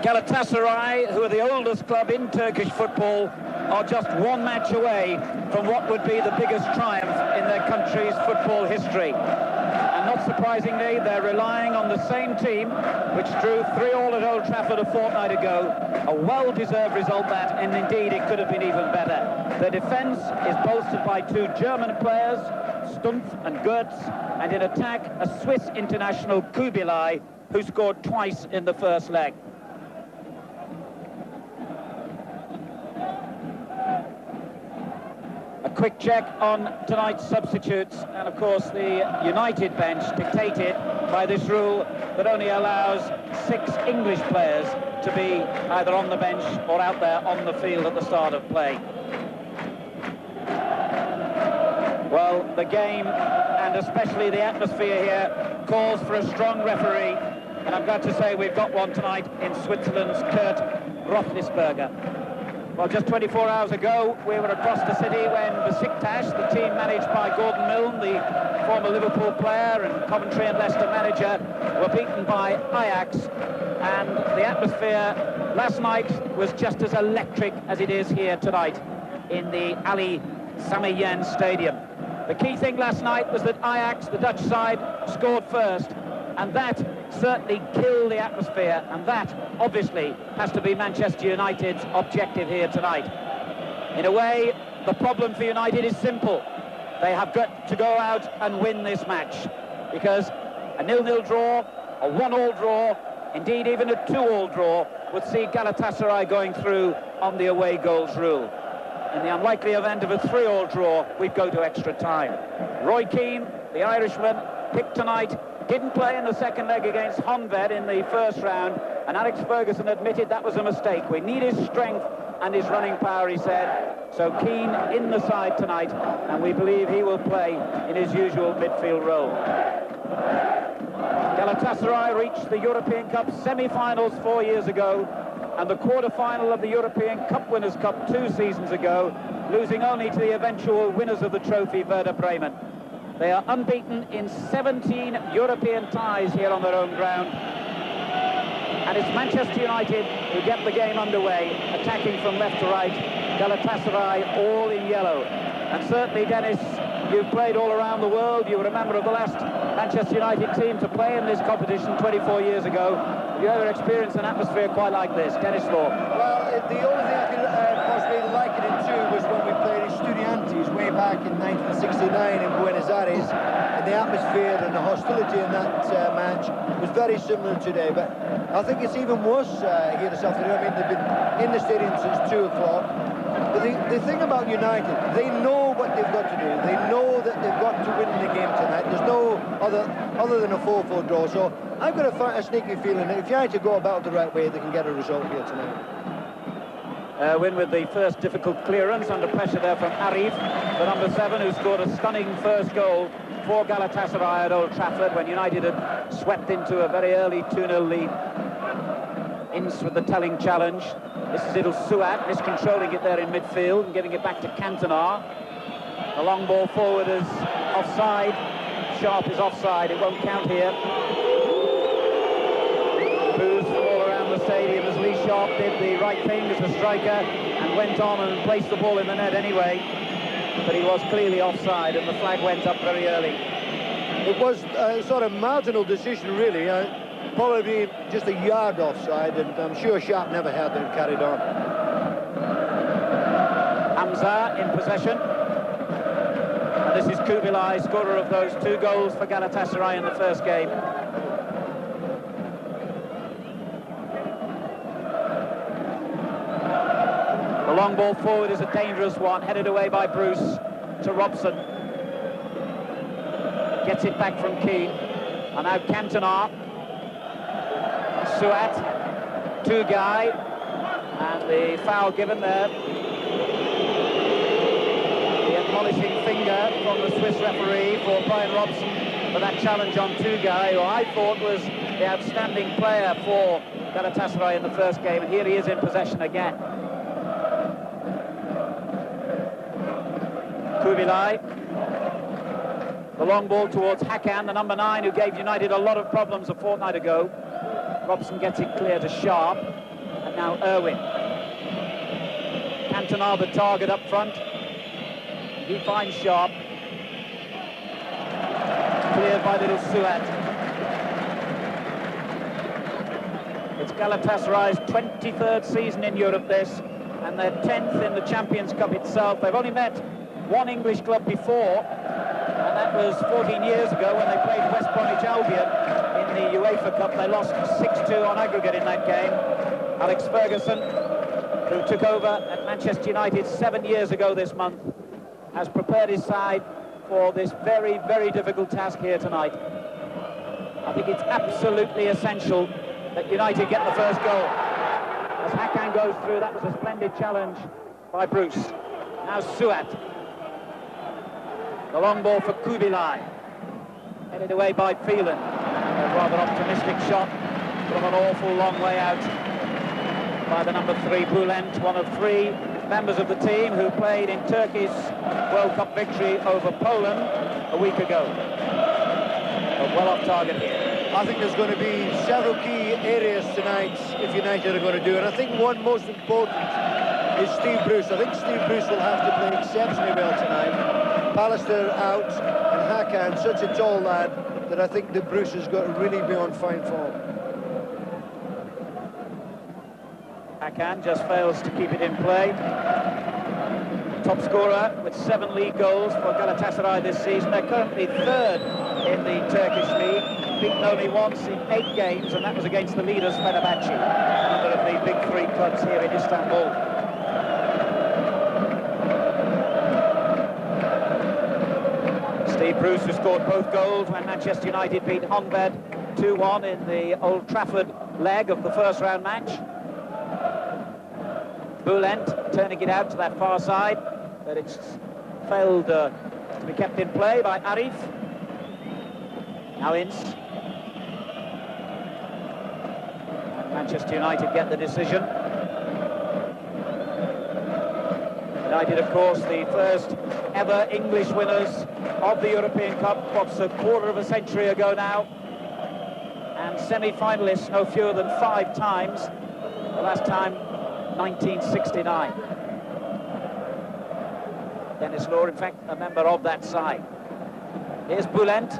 Galatasaray, who are the oldest club in Turkish football, are just one match away from what would be the biggest triumph in their country's football history. And not surprisingly, they're relying on the same team which drew 3-3 at Old Trafford a fortnight ago. A well-deserved result that, and indeed it could have been even better. Their defence is bolstered by two German players, Stumpf and Goetz, and in attack, a Swiss international, Kubilai, who scored twice in the first leg. A quick check on tonight's substitutes, and of course the United bench dictated by this rule that only allows 6 English players to be either on the bench or out there on the field at the start of play. Well, the game, and especially the atmosphere here, calls for a strong referee, and I'm glad to say we've got one tonight in Switzerland's Kurt Roethlisberger. Well, just 24 hours ago, we were across the city when Besiktas, the team managed by Gordon Milne, the former Liverpool player and Coventry and Leicester manager, were beaten by Ajax. And the atmosphere last night was just as electric as it is here tonight in the Ali Sami Yen Stadium. The key thing last night was that Ajax, the Dutch side, scored first, and that certainly killed the atmosphere, and that obviously has to be Manchester United's objective here tonight. In a way, the problem for United is simple. They have got to go out and win this match, because a 0-0 draw, a 1-1 draw, indeed even a 2-2 draw would see Galatasaray going through on the away goals rule. In the unlikely event of a 3-3 draw, we'd go to extra time. Roy Keane, the Irishman, picked tonight, didn't play in the second leg against Honved in the first round, and Alex Ferguson admitted that was a mistake. We need his strength and his running power, he said. So Keane in the side tonight, and we believe he will play in his usual midfield role. Galatasaray reached the European Cup semi-finals 4 years ago, and the quarter-final of the European Cup Winners' Cup 2 seasons ago, losing only to the eventual winners of the trophy, Werder Bremen. They are unbeaten in 17 European ties here on their own ground. And it's Manchester United who get the game underway, attacking from left to right. Galatasaray all in yellow. And certainly, Dennis, you've played all around the world. You were a member of the last Manchester United team to play in this competition 24 years ago. Have you ever experienced an atmosphere quite like this? Dennis Law. Well, the only thing I could possibly liken it to was when we played Estudiantes way back in 1969 in Buenos Aires, and the atmosphere and the hostility in that match was very similar today. But I think it's even worse here this afternoon. I mean, they've been in the stadium since 2 o'clock. But the thing about United, they know what they've got to do. They know that they've got to win the game tonight. There's no other than a 4-4 draw. So I've got a sneaky feeling that if United go about the right way, they can get a result here tonight. Win with the first difficult clearance, under pressure there from Arif, the number 7, who scored a stunning first goal for Galatasaray at Old Trafford when United had swept into a very early 2-0 lead. Ince with the telling challenge. This is Idil Suat, miscontrolling it there in midfield and giving it back to Cantona. The long ball forward is offside. Sharp is offside, it won't count here. Boos from all around the stadium as Lee Sharp did the right thing as a striker and went on and placed the ball in the net anyway. But he was clearly offside and the flag went up very early. It was a sort of marginal decision, really. Probably just a yard offside, and I'm sure Sharp never had that carried on. Hamza in possession. And this is Kubilai, scorer of those 2 goals for Galatasaray in the first game. The long ball forward is a dangerous one, headed away by Bruce to Robson. Gets it back from Keane. And now Cantona. Suat, Tugay, and the foul given there. The admonishing finger from the Swiss referee for Brian Robson for that challenge on Tugay, who I thought was the outstanding player for Galatasaray in the first game, and here he is in possession again. Kubilai. The long ball towards Hakan, the number 9, who gave United a lot of problems a fortnight ago. Robson gets it clear to Sharp, and now Irwin. Cantona the target up front. He finds Sharp. Cleared by little Suat. It's Galatasaray's 23rd season in Europe, this, and their 10th in the Champions Cup itself. They've only met one English club before, and that was 14 years ago when they played West Bromwich Albion in the UEFA Cup. They lost 6-2 on aggregate in that game. Alex Ferguson, who took over at Manchester United 7 years ago this month, has prepared his side for this very, very difficult task here tonight. I think it's absolutely essential that United get the first goal. As Hakan goes through, that was a splendid challenge by Bruce. Now Suat. The long ball for Kubilai. Headed away by Phelan. A rather optimistic shot from an awful long way out by the number 3, Bülent, one of 3 members of the team who played in Turkey's World Cup victory over Poland a week ago. But well off target here. I think there's going to be several key areas tonight if United are going to do it. I think one most important is Steve Bruce. I think Steve Bruce will have to play exceptionally well tonight. Pallister out, and Hakan, such a tall lad, that I think that Bruce has got to really be on fine form. Hakan just fails to keep it in play. Top scorer with 7 league goals for Galatasaray this season. They're currently 3rd in the Turkish league. Beaten only once in 8 games, and that was against the leaders Fenerbahce, another of the big 3 clubs here in Istanbul. Steve Bruce, who scored both goals when Manchester United beat Honved 2-1 in the Old Trafford leg of the first round match. Bülent turning it out to that far side, but it's failed to be kept in play by Arif. Now Ince. And Manchester United get the decision. United, of course, the first ever English winners of the European Cup, what's a quarter of a century ago now, and semi-finalists no fewer than 5 times, the last time 1969. Dennis Law, in fact, a member of that side. Here's Bülent.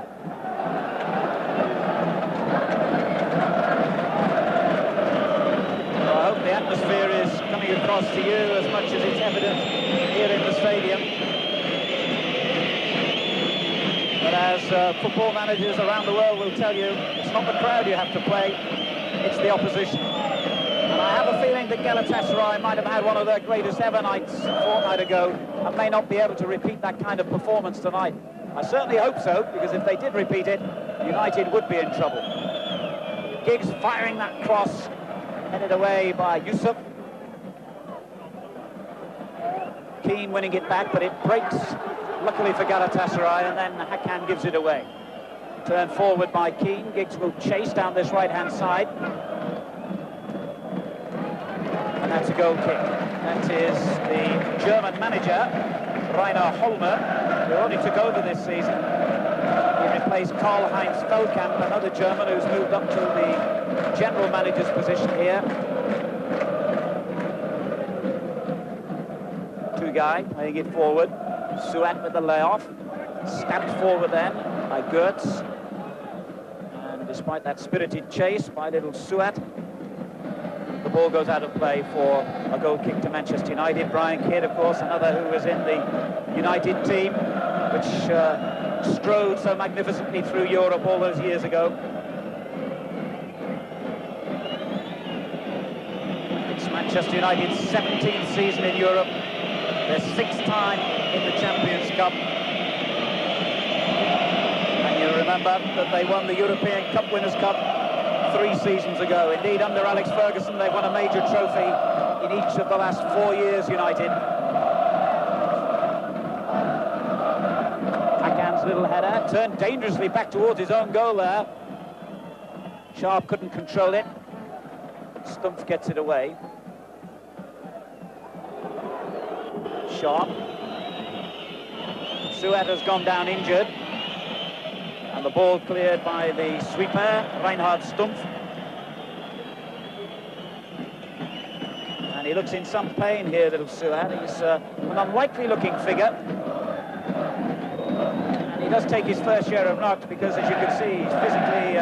Well, I hope the atmosphere is coming across to you as much as it's evident here in the stadium. But as football managers around the world will tell you, it's not the crowd you have to play, it's the opposition. And I have a feeling that Galatasaray might have had one of their greatest ever nights a fortnight ago and may not be able to repeat that kind of performance tonight. I certainly hope so, because if they did repeat it, United would be in trouble. Giggs firing that cross, headed away by Yusuf. Keane winning it back, but it breaks, luckily for Galatasaray, and then Hakan gives it away. Turned forward by Keane. Giggs will chase down this right-hand side. And that's a goal kick. That is the German manager, Rainer Holmer, who only took over this season. He replaced Karl-Heinz Feldkamp, another German who's moved up to the general manager's position here. Guy playing it forward. Suat with the layoff. Stamped forward then by Gertz. And despite that spirited chase by little Suat, the ball goes out of play for a goal kick to Manchester United. Brian Kidd, of course, another who was in the United team, which strode so magnificently through Europe all those years ago. It's Manchester United's 17th season in Europe. Their 6th time in the Champions Cup. And you remember that they won the European Cup Winners' Cup 3 seasons ago. Indeed, under Alex Ferguson, they've won a major trophy in each of the last 4 years, United. Hakan's little header, turned dangerously back towards his own goal there. Sharp couldn't control it. Stumpf gets it away. Sharp. Suat has gone down injured, and the ball cleared by the sweeper, Reinhard Stumpf. And he looks in some pain here, little Suat. He's an unlikely looking figure. And he does take his fair share of knocks because, as you can see, he's physically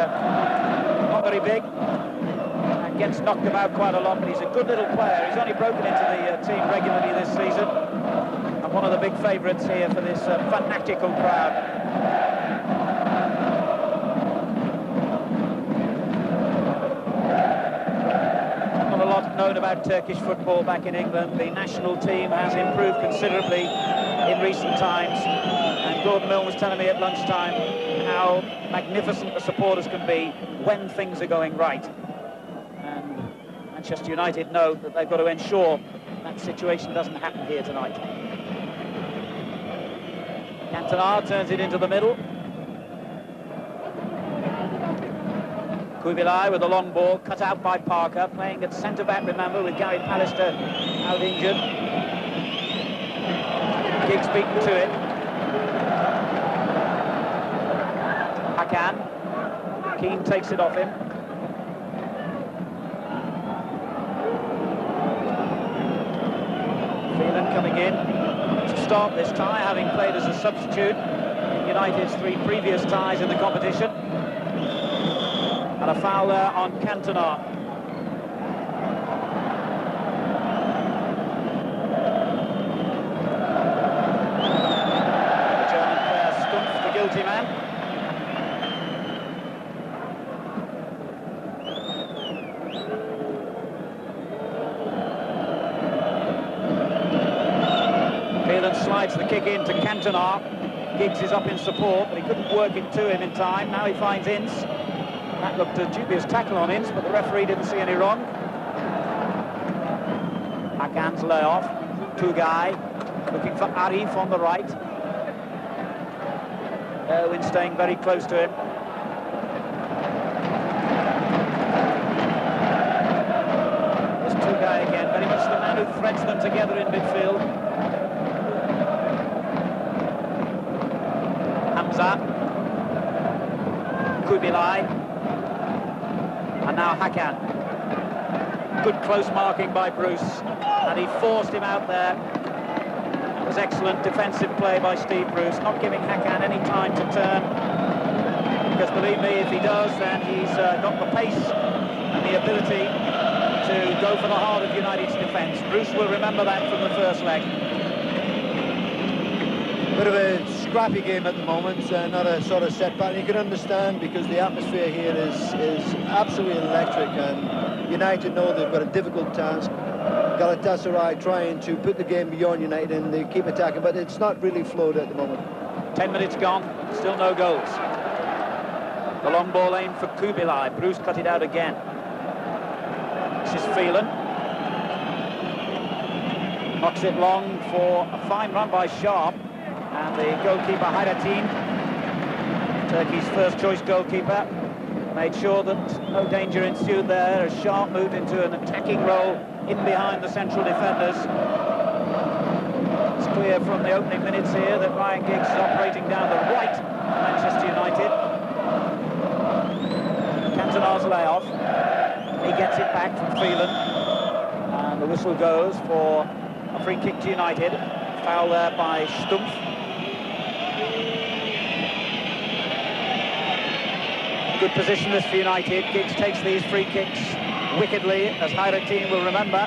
not very big. And gets knocked about quite a lot, but he's a good little player. He's only broken into the team regularly this season. And one of the big favourites here for this fanatical crowd. Known about Turkish football back in England. The national team has improved considerably in recent times, and Gordon Milne was telling me at lunchtime how magnificent the supporters can be when things are going right. And Manchester United know that they've got to ensure that situation doesn't happen here tonight. Cantona turns it into the middle. Kubilai with a long ball, cut out by Parker, playing at centre-back, remember, with Gary Pallister out injured. Giggs beaten to it. Hakan. Keane takes it off him. Phelan coming in to start this tie, having played as a substitute in United's 3 previous ties in the competition. And a foul there on Cantona. The German player Stumpf, the guilty man. Phelan slides the kick in to Cantona. Giggs is up in support, but he couldn't work it to him in time. Now he finds Ince. That looked a dubious tackle on Ince, but the referee didn't see any wrong. Hakan's layoff. Tugay looking for Arif on the right. Erwin staying very close to him. There's Tugay again, very much the man who threads them together in midfield. Hamza. Kubilai. And now Hakan. Good close marking by Bruce, and he forced him out there. It was excellent defensive play by Steve Bruce, not giving Hakan any time to turn, because believe me, if he does, then he's got the pace and the ability to go for the heart of United's defence. Bruce will remember that from the first leg. Bit of a scrappy game at the moment, not a sort of setback. You can understand, because the atmosphere here is absolutely electric, and United know they've got a difficult task. Galatasaray trying to put the game beyond United, and they keep attacking, but it's not really flowed at the moment. 10 minutes gone, still no goals. The long ball aimed for Kubilai. Bruce cut it out again. This is Phelan. Knocks it long for a fine run by Sharp. And the goalkeeper, Hayrettin, Turkey's first choice goalkeeper, made sure that no danger ensued there as Sharp moved into an attacking role in behind the central defenders. It's clear from the opening minutes here that Ryan Giggs is operating down the right of Manchester United. Cantona's layoff. He gets it back from Phelan. And the whistle goes for a free kick to United. Foul there by Stumpf. Good position this for United. Giggs takes these free kicks wickedly, as Hayrettin will remember.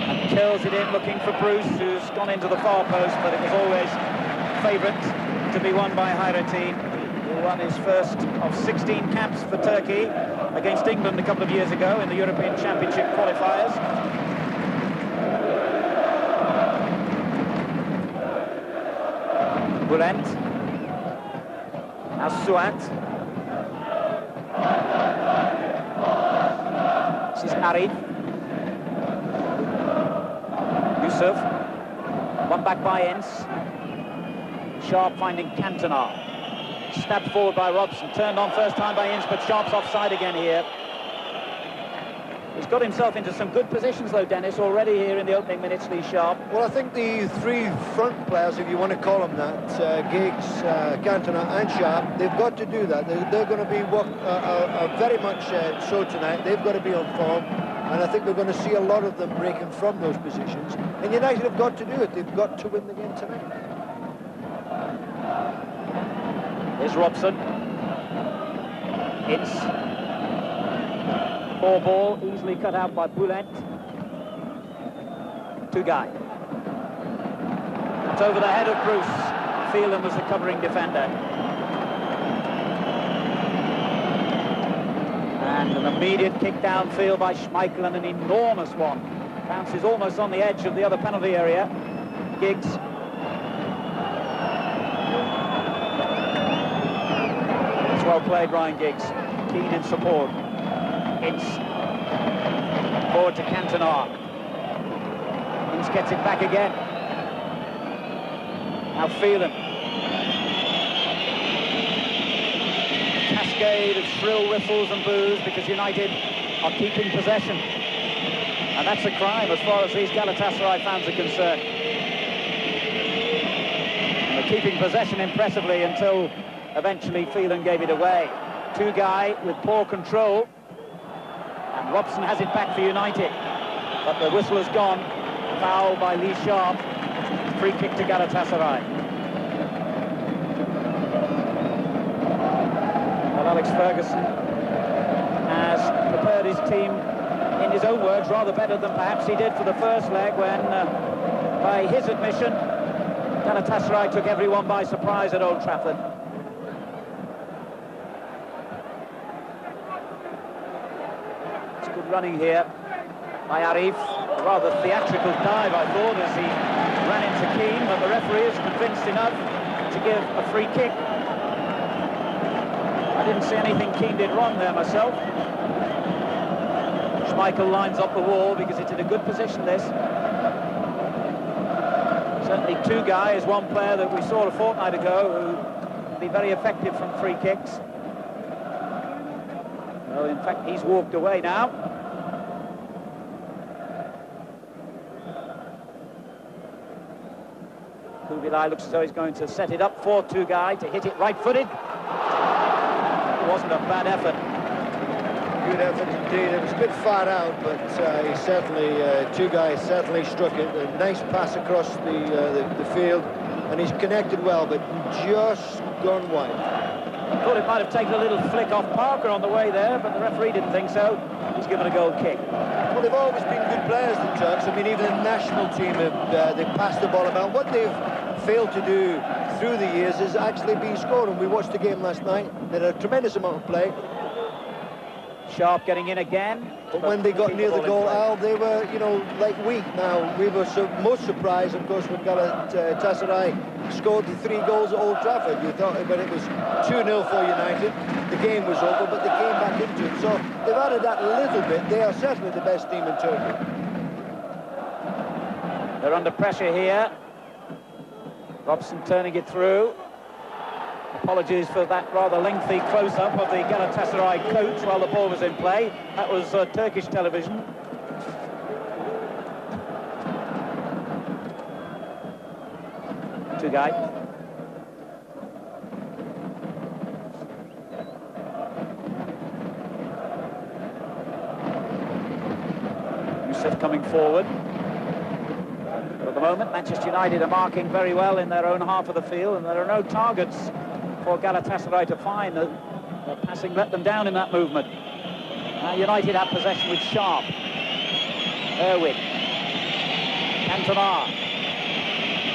And kills it in, looking for Bruce, who's gone into the far post, but it was always favourite to be won by Hayrettin, who won his first of 16 caps for Turkey against England a couple of years ago in the European Championship qualifiers. Bülent. Now Suat. This is Arif. Yusuf. One back by Ince. Sharp finding Cantona. Stabbed forward by Robson. Turned on first time by Ince, but Sharp's offside again here. He's got himself into some good positions, though, Dennis, already here in the opening minutes, Lee Sharp. Well, I think the three front players, if you want to call them that, Giggs, Cantona and Sharp, they've got to do that. They're going to be very much so tonight. They've got to be on form, and I think we're going to see a lot of them breaking from those positions. And United have got to do it. They've got to win the game tonight. Here's Robson. It's poor ball, easily cut out by Boulet. Two-guy. It's over the head of Bruce. Phelan was the covering defender. And an immediate kick downfield by Schmeichel, and an enormous one. Bounces almost on the edge of the other penalty area. Giggs. It's well played, Ryan Giggs. Keen in support. Ince. Forward to Cantona. Ince gets it back again. Now Phelan. A cascade of shrill whistles and boos because United are keeping possession. And that's a crime as far as these Galatasaray fans are concerned. And they're keeping possession impressively until eventually Phelan gave it away. Two-guy with poor control. And Robson has it back for United. But the whistle has gone. Foul by Lee Sharp. Free kick to Galatasaray. Well, Alex Ferguson has prepared his team, in his own words, rather better than perhaps he did for the first leg when, by his admission, Galatasaray took everyone by surprise at Old Trafford. It's good running here by Arif. A rather theatrical dive, I thought, as he ran into Keane, but the referee is convinced enough to give a free kick. I didn't see anything Keane did wrong there myself. Schmeichel lines up the wall because it's in a good position, this. Certainly Two-guy is one player that we saw a fortnight ago who would be very effective from free kicks. Well, in fact, he's walked away now. Kubilai looks as though he's going to set it up for Two-guy to hit it right-footed. It wasn't a bad effort. Good effort indeed. It was a bit far out, but he certainly, Two-guy certainly struck it. A nice pass across the field, and he's connected well, but just gone wide. I thought it might have taken a little flick off Parker on the way there, but the referee didn't think so. He's given a goal kick. Well, they've always been good players, the Turks. I mean, even the national team, they've passed the ball about. What they've failed to do through the years is actually be scoring. We watched the game last night. They had a tremendous amount of play. Sharp getting in again. But when they got near the goal, Al, they were, you know, like weak. Now, we were most surprised, of course, when Galatasaray scored the 3 goals at Old Trafford. You thought when it was 2-0 for United, the game was over, but they came back into it. So they've added that little bit. They are certainly the best team in Turkey. They're under pressure here. Robson turning it through. Apologies for that rather lengthy close-up of the Galatasaray coach while the ball was in play. That was Turkish television. Two-guy. Youssef coming forward. But at the moment, Manchester United are marking very well in their own half of the field, and there are no targets for Galatasaray to find. The passing let them down in that movement. Now United have possession with Sharp. Erwin. Cantona.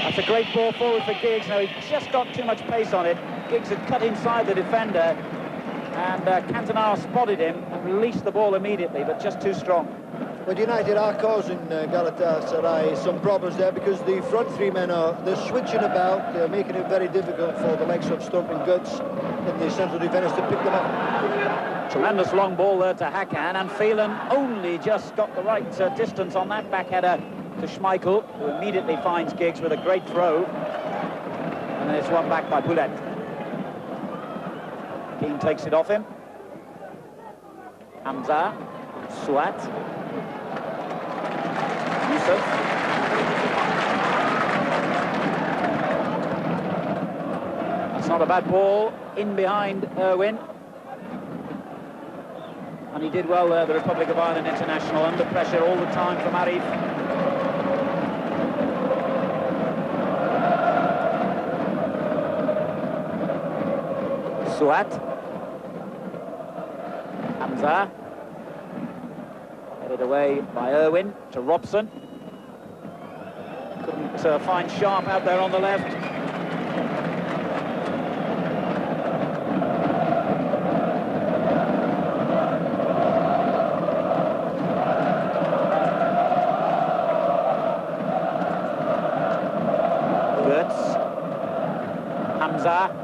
That's a great ball forward for Giggs. Now, he just got too much pace on it. Giggs had cut inside the defender, and Cantona spotted him and released the ball immediately, but just too strong. But United are causing Galatasaray some problems there because the front 3 men they're switching about. They're making it very difficult for the likes of Stump and Guts and the central defenders to pick them up. Tremendous long ball there to Hakan, and Phelan only just got the right distance on that back header to Schmeichel, who immediately finds Giggs with a great throw. And then it's won back by Boulet. Keane takes it off him. Hamza. Suat. Yusuf. That's not a bad ball. In behind Irwin. And he did well there, the Republic of Ireland international, under pressure all the time from Arif. Suat. Hamza. Headed away by Irwin to Robson. Couldn't find Sharp out there on the left.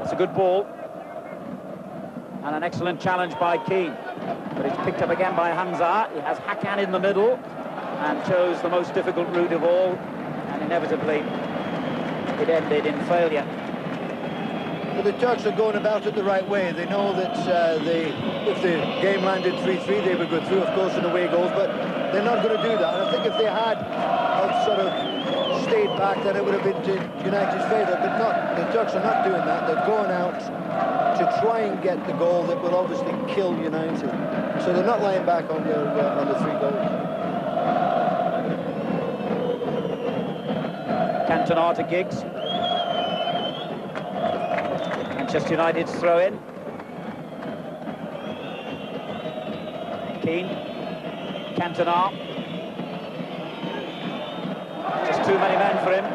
It's a good ball and an excellent challenge by Keane, but it's picked up again by Hamza. He has Hakan in the middle and chose the most difficult route of all, and inevitably it ended in failure. But the Turks are going about it the right way. They know that if the game landed 3-3 they would go through, of course, in away goals, but they're not going to do that. And I think if they had sort of stayed back, then it would have been to United's favour, but not. The Turks are not doing that. They're going out to try and get the goal that will obviously kill United. So they're not lying back on the 3 goals. Cantona to Giggs. Manchester United's throw in. Keane. Cantona. Just too many men for him,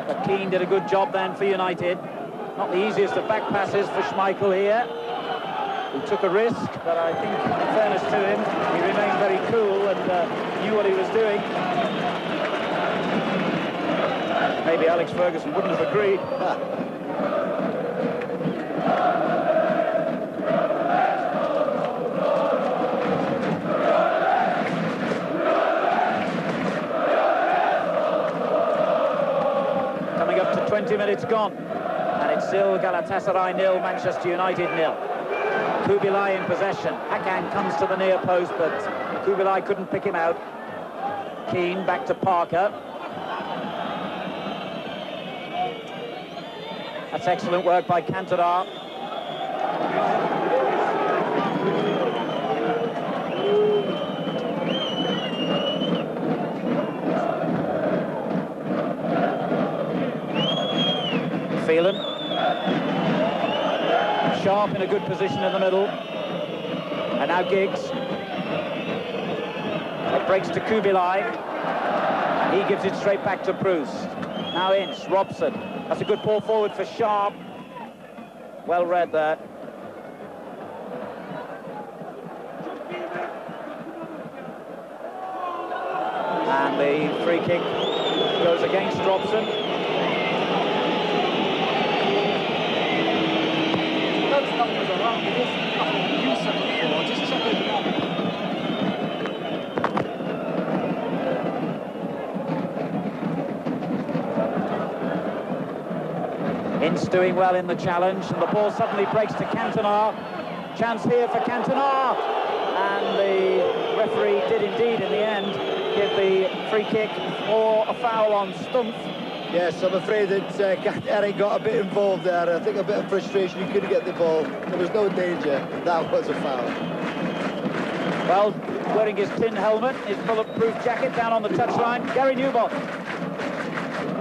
but Keane did a good job then for United. Not the easiest of back passes for Schmeichel here, who took a risk, but I think, in fairness to him, he remained very cool and knew what he was doing. Maybe Alex Ferguson wouldn't have agreed. Coming up to 20 minutes gone, and it's still Galatasaray 0, Manchester United 0. Kubilai in possession. Hakan comes to the near post, but Kubilai couldn't pick him out. Keane back to Parker. That's excellent work by Cantona. Phelan. Sharp in a good position in the middle. And now Giggs. It breaks to Kubilai. He gives it straight back to Bruce. Now Ince, Robson. That's a good ball forward for Sharp. Well read there. And the free kick goes against Robson. Ince doing well in the challenge, and the ball suddenly breaks to Cantona. Chance here for Cantona, and the referee did indeed in the end give the free kick or a foul on Stumpf. Yes, I'm afraid that Eric got a bit involved there. I think a bit of frustration, he couldn't get the ball. There was no danger. That was a foul. Well, wearing his tin helmet, his bulletproof jacket down on the touchline, Gary Newbot.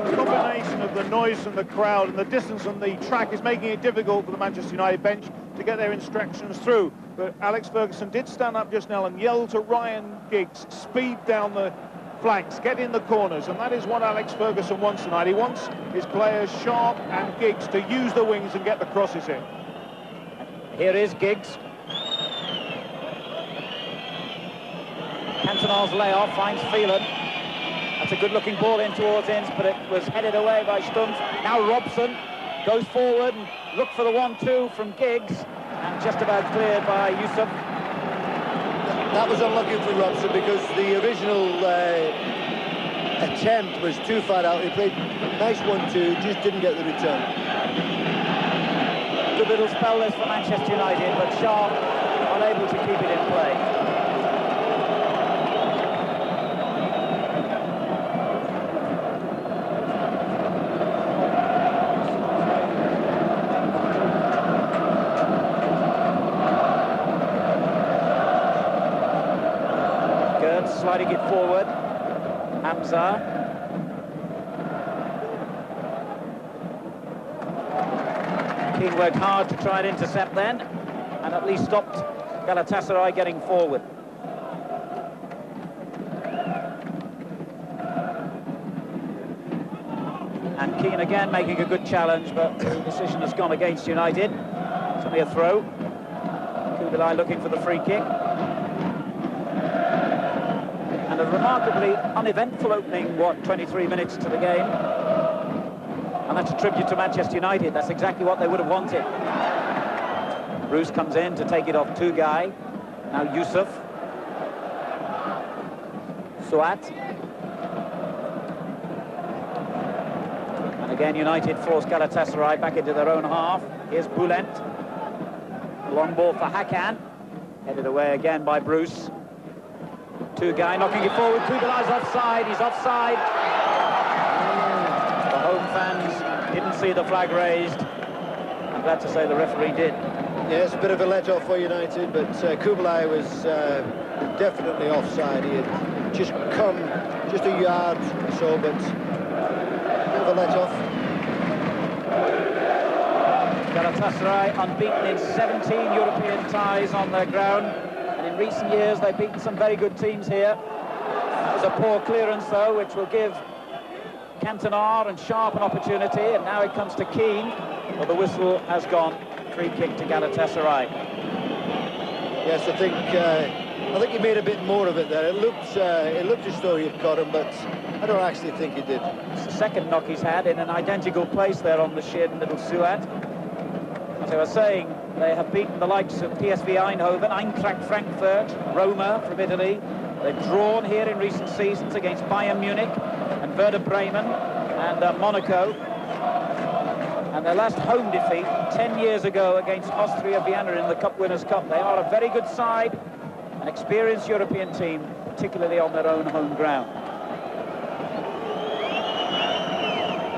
The combination of the noise from the crowd and the distance on the track is making it difficult for the Manchester United bench to get their instructions through. But Alex Ferguson did stand up just now and yell to Ryan Giggs, speed down the flanks, get in the corners, and that is what Alex Ferguson wants tonight. He wants his players, Sharp and Giggs, to use the wings and get the crosses in. Here is Giggs. Cantona's layoff finds Phelan. That's a good-looking ball in towards Ince, but it was headed away by Stumpf. Now Robson goes forward and look for the 1-2 from Giggs, and just about cleared by Yusuf. That was unlucky for Robson because the original attempt was too far out. He played nice 1-2, just didn't get the return. Good little spell this for Manchester United, but Sharp unable to keep it in play. sliding it forward. Hamza. Keane worked hard to try and intercept then, and at least stopped Galatasaray getting forward. And Keane again making a good challenge, but the decision has gone against United. It's only a throw. Kubilai looking for the free kick. And a remarkably uneventful opening, 23 minutes to the game. And that's a tribute to Manchester United. That's exactly what they would have wanted. Bruce comes in to take it off Tugay. Now Yusuf. Suat. And again, United force Galatasaray back into their own half. Here's Bülent. Long ball for Hakan. Headed away again by Bruce. Tugay knocking it forward. Kubilay's offside. He's offside. The home fans didn't see the flag raised. I'm glad to say the referee did. Yes, a bit of a let-off for United, but Kubilay was definitely offside. He had just come just a yard or so, but a bit of a let-off. Galatasaray unbeaten in 17 European ties on their ground, and in recent years they've beaten some very good teams here. It was a poor clearance though, which will give Cantona and Sharp an opportunity, and now it comes to Keane, but the whistle has gone. Free kick to Galatasaray. Yes, I think he made a bit more of it there. It looked as though he'd got him, but I don't actually think he did. It's the second knock he's had in an identical place there on the shin, little Suat. As I was saying, they have beaten the likes of PSV Eindhoven, Eintracht Frankfurt, Roma from Italy. They've drawn here in recent seasons against Bayern Munich and Werder Bremen and Monaco. And their last home defeat 10 years ago against Austria Vienna in the Cup Winners' Cup. They are a very good side, an experienced European team, particularly on their own home ground.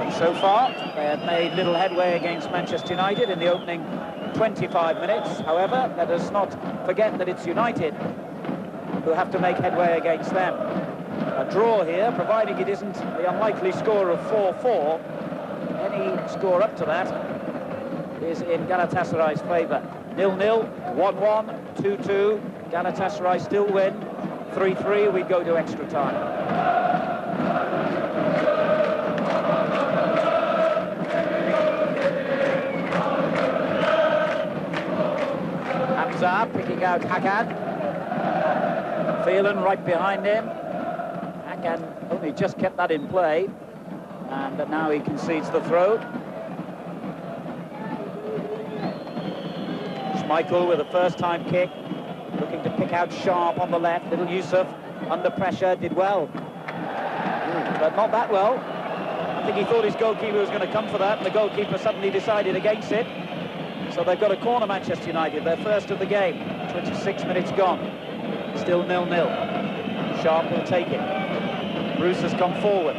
And so far, they have made little headway against Manchester United in the opening 25 minutes. However, let us not forget that it's United who have to make headway against them. A draw here, providing it isn't the unlikely score of 4-4. Any score up to that is in Galatasaray's favour. 0-0, 1-1, 2-2. Galatasaray still win. 3-3, we go to extra time. Hamza picking out Hakan. Phelan right behind him. Hakan only just kept that in play. And now he concedes the throw. Schmeichel with a first-time kick, looking to pick out Sharp on the left. Little Yusuf under pressure, did well, but not that well. I think he thought his goalkeeper was going to come for that, and the goalkeeper suddenly decided against it. So they've got a corner, Manchester United, their first of the game. 26 minutes gone, still 0-0. Sharp will take it. Bruce has come forward.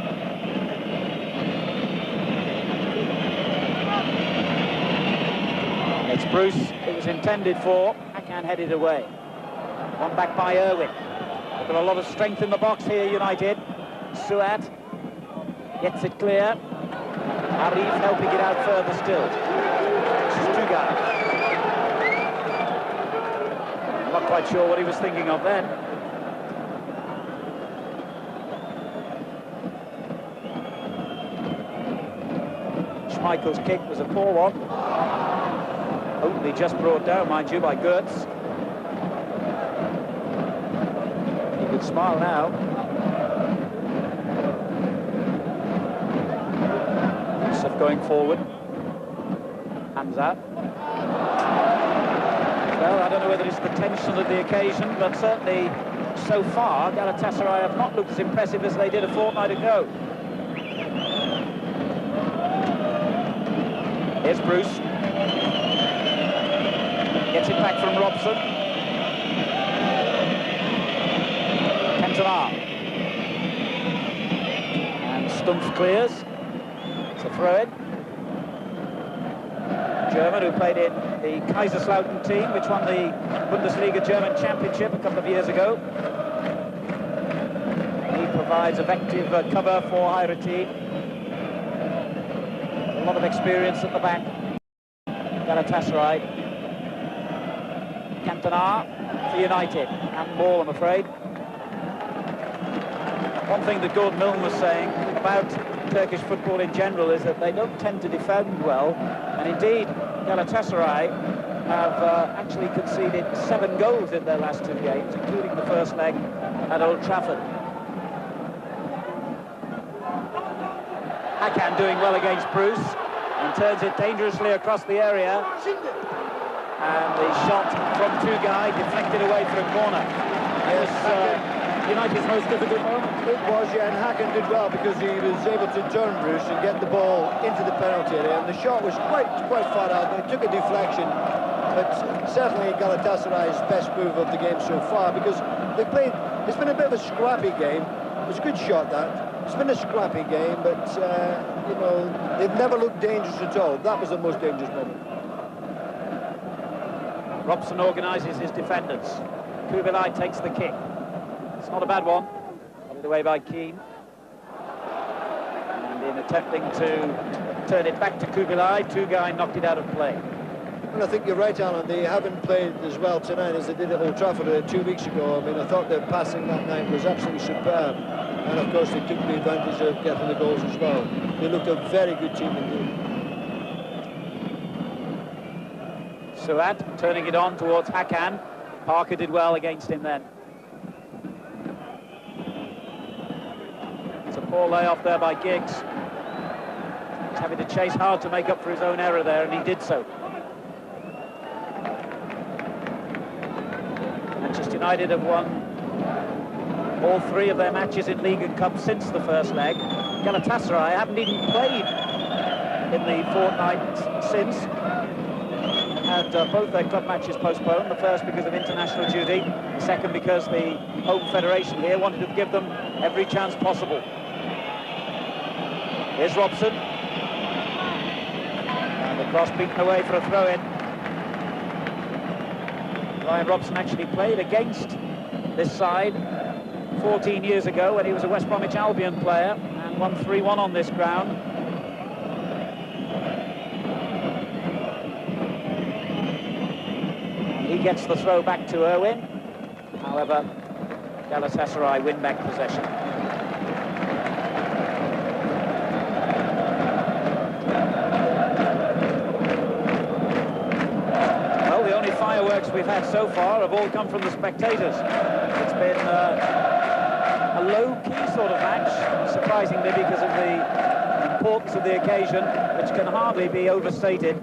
It's Bruce it was intended for. Hakan headed away. One back by Irwin. They've got a lot of strength in the box here, United. Suat gets it clear. Arif helping it out further still. This is Tugay. I'm not quite sure what he was thinking of then. Schmeichel's kick was a poor one. Only just brought down, mind you, by Gertz. He could smile now. Yusuf going forward. Hamza. Well, I don't know whether it's the tension of the occasion, but certainly so far, Galatasaray have not looked as impressive as they did a fortnight ago. Here's Bruce. Gets it back from Robson. Cantona. And Stumpf clears. It's a throw-in. German, who played in the Kaiserslautern team, which won the Bundesliga German Championship a couple of years ago. provides effective cover for Hayretti. A lot of experience at the back. Galatasaray. Cantona for United. And ball, I'm afraid. One thing that Gordon Milne was saying about Turkish football in general is that they don't tend to defend well. And indeed, Galatasaray have actually conceded 7 goals in their last 2 games, including the first leg at Old Trafford. Hakan doing well against Bruce and turns it dangerously across the area. And the shot from Tugay deflected away for a corner. Yes, United's most difficult moment. It was, yeah, and Hakan did well because he was able to turn Bruce and get the ball into the penalty area, and the shot was quite far out. It took a deflection, but certainly Galatasaray's best move of the game so far, because they played. It's been a bit of a scrappy game. It was a good shot, that. It's been a scrappy game, but you know, they've never looked dangerous at all. That was the most dangerous moment. Robson organises his defenders. Kubilai takes the kick. It's not a bad one. Put away by Keane. And in attempting to turn it back to Kubilai, Tugay knocked it out of play. And I think you're right, Alan. They haven't played as well tonight as they did at Old Trafford 2 weeks ago. I mean, I thought their passing that night was absolutely superb. And of course, they took the advantage of getting the goals as well. They looked a very good team indeed. Suat turning it on towards Hakan. Parker did well against him then. It's a poor layoff there by Giggs. He's having to chase hard to make up for his own error there, and he did so. Manchester United have won all 3 of their matches in League and Cup since the first leg. Galatasaray haven't even played in the fortnight since. Had both their club matches postponed, the first because of international duty, the second because the home federation here wanted to give them every chance possible. Here's Robson. And the cross beaten away for a throw-in. Ryan Robson actually played against this side 14 years ago when he was a West Bromwich Albion player and won 3-1 on this ground. He gets the throw back to Irwin. However, Galatasaray win back possession. Well, the only fireworks we've had so far have all come from the spectators. It's been a low-key sort of match, surprisingly, because of the importance of the occasion, which can hardly be overstated.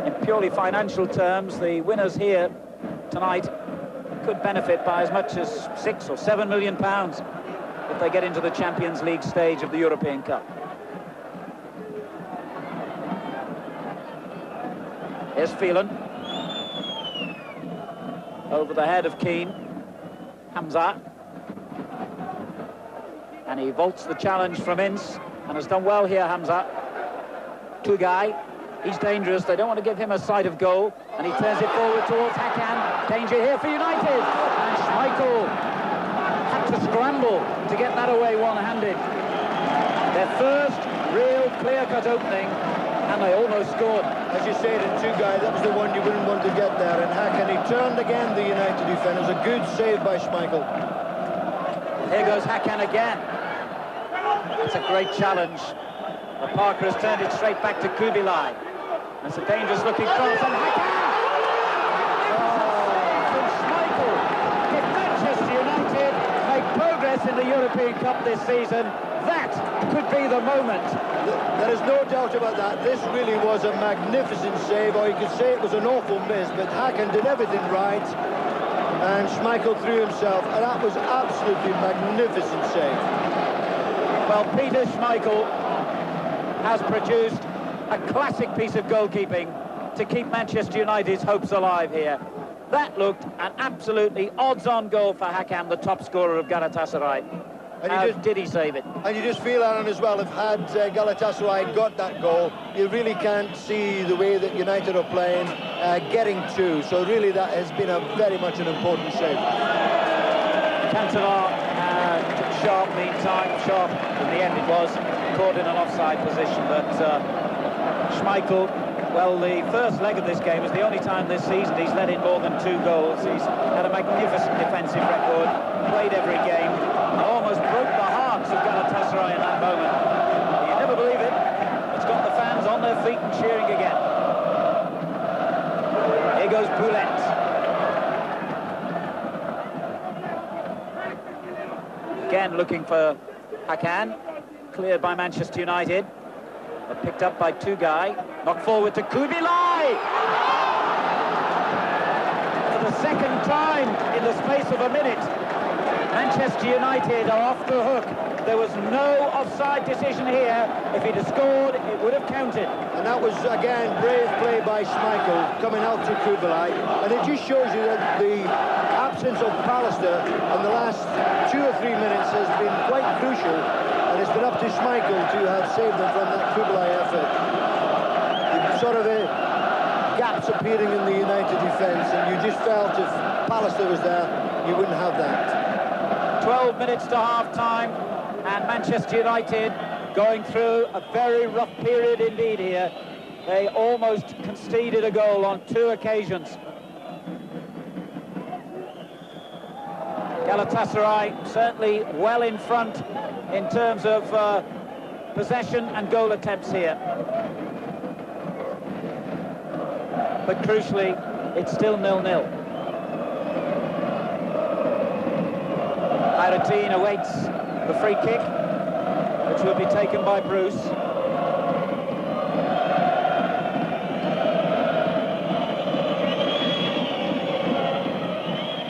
In purely financial terms, the winners here tonight could benefit by as much as £6 or £7 million if they get into the Champions League stage of the European Cup. Here's Phelan. Over the head of Keane. Hamza. And he vaults the challenge from Ince and has done well here, Hamza. Tugay. He's dangerous, they don't want to give him a sight of goal, and he turns it forward towards Hakan. Danger here for United, and Schmeichel had to scramble to get that away one-handed. Their first real clear-cut opening, and they almost scored. As you said, in Tugay, that was the one you wouldn't want to get there, and Hakan, he turned again the United defender. It was a good save by Schmeichel. Here goes Hakan again. It's a great challenge. But Parker has turned it straight back to Kubilai. That's a dangerous looking cross, and Hakan! From Schmeichel. If Manchester United make progress in the European Cup this season, that could be the moment. There is no doubt about that. This really was a magnificent save, or you could say it was an awful miss, but Hakan did everything right, and Schmeichel threw himself, and that was absolutely magnificent save. Well, Peter Schmeichel has produced a classic piece of goalkeeping to keep Manchester United's hopes alive here. That looked an absolutely odds-on goal for Hakan, the top scorer of Galatasaray. And how did he save it? And you just feel, Aaron, as well, if had Galatasaray got that goal, you really can't see the way that United are playing, getting two. So really that has been very much an important save. Cantona Sharp, meantime, Sharp, in the end it was, caught in an offside position, but Schmeichel, well, the first leg of this game is the only time this season he's let in more than 2 goals. He's had a magnificent defensive record, played every game, and almost broke the hearts of Galatasaray in that moment. You never believe it. It's got the fans on their feet and cheering again. Here goes Poulet. Again looking for Hakan, cleared by Manchester United, but picked up by Tugay, knocked forward to Kubilai! For the second time in the space of a minute, Manchester United are off the hook. There was no offside decision here. If he'd have scored, it would have counted. And that was, again, brave play by Schmeichel, coming out to Kubilai. And it just shows you that the absence of Pallister in the last 2 or 3 minutes has been quite crucial. And it's been up to Schmeichel to have saved them from that Kubilai effort. Sort of gaps appearing in the United defence, and you just felt if Pallister was there, you wouldn't have that. 12 minutes to half-time, and Manchester United going through a very rough period indeed here. They almost conceded a goal on 2 occasions. Galatasaray certainly well in front in terms of possession and goal attempts here. But crucially, it's still 0-0. Hayrettin awaits the free kick, which will be taken by Bruce.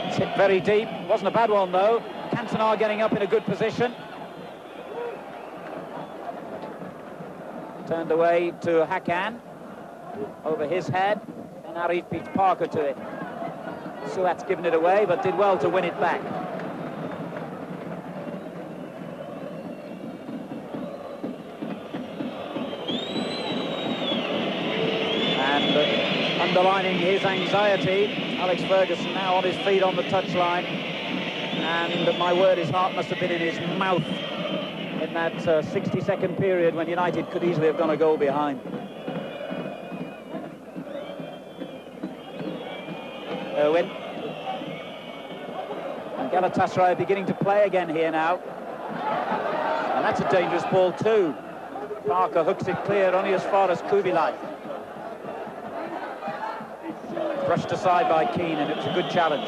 It's hit very deep. Wasn't a bad one, though. Cantona getting up in a good position. Turned away to Hakan. Over his head. And Arif beats Parker to it. Suat's given it away, but did well to win it back. And underlining his anxiety, Alex Ferguson now on his feet on the touchline. And my word, his heart must have been in his mouth in that 60-second period when United could easily have gone a goal behind. Owen. And Galatasaray are beginning to play again here now. And that's a dangerous ball too. Parker hooks it clear only as far as Kubilai. Brushed aside by Keane, and it was a good challenge.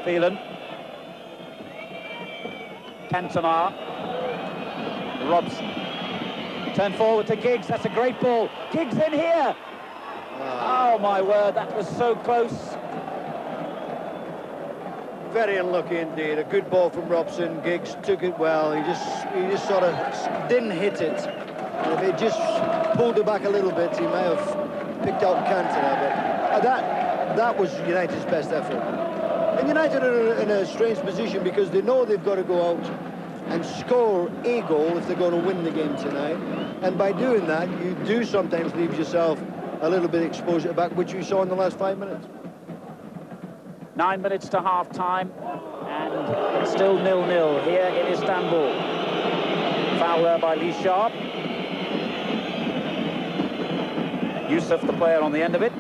Phelan. Cantona. Robson. Turn forward to Giggs, that's a great ball. Giggs in here! Oh my word, that was so close. Very unlucky indeed. A good ball from Robson. Giggs took it well. He just sort of didn't hit it. And if he just pulled it back a little bit, he may have picked out Cantona. But that was United's best effort. And United are in a strange position because they know they've got to go out and score a goal if they're going to win the game tonight. And by doing that, you do sometimes leave yourself a little bit exposed at the back, which we saw in the last 5 minutes. 9 minutes to half-time, and it's still 0-0 here in Istanbul. Foul there by Lee Sharp. Yusuf, the player on the end of it.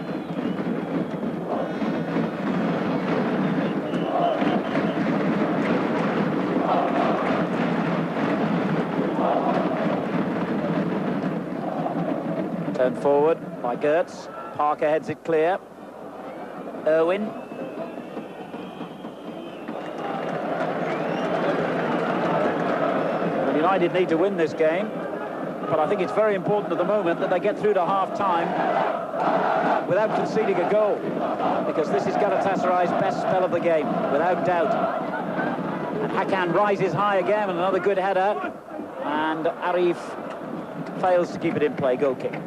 Turn forward by Gertz. Parker heads it clear. Irwin. Well, United need to win this game, but I think it's very important at the moment that they get through to half-time without conceding a goal, because this is Galatasaray's best spell of the game, without doubt. And Hakan rises high again, and another good header, and Arif fails to keep it in play. Goal kick.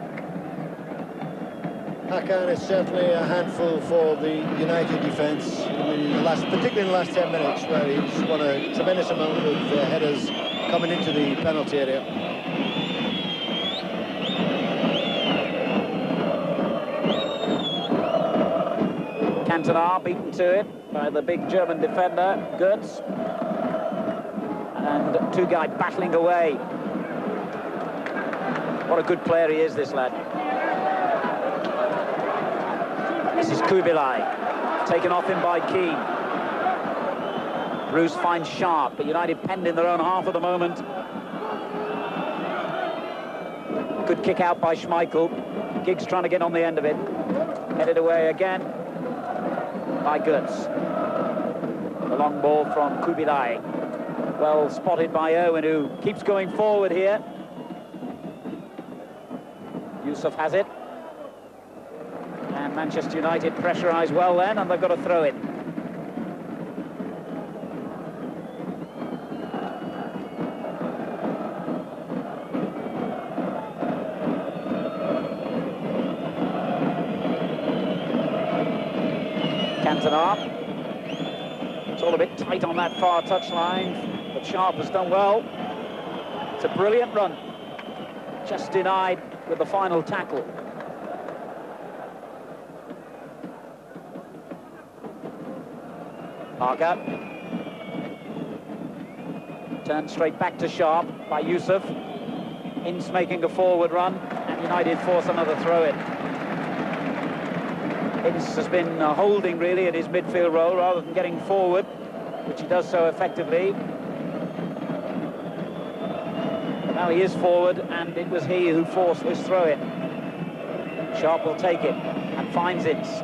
Hakan is certainly a handful for the United defence, particularly in the last 10 minutes, where he's won a tremendous amount of headers coming into the penalty area. Cantona beaten to it by the big German defender, Götz. And Tugay battling away. What a good player he is, this lad. This is Kubilai, taken off him by Keane. Bruce finds Sharp, but United penned in their own half at the moment. Good kick out by Schmeichel. Giggs trying to get on the end of it. Headed away again by Götz. The long ball from Kubilai. Well spotted by Owen, who keeps going forward here. Yusuf has it. And Manchester United pressurise well then, and they've got to throw it. Cantona. It's all a bit tight on that far touchline, but Sharp has done well. It's a brilliant run. Just denied with the final tackle. Parker. Turned straight back to Sharp by Yusuf. Ince making a forward run, and United force another throw-in. Ince has been holding really in his midfield role rather than getting forward, which he does so effectively. But now he is forward, and it was he who forced this throw-in. Sharp will take it and finds Ince.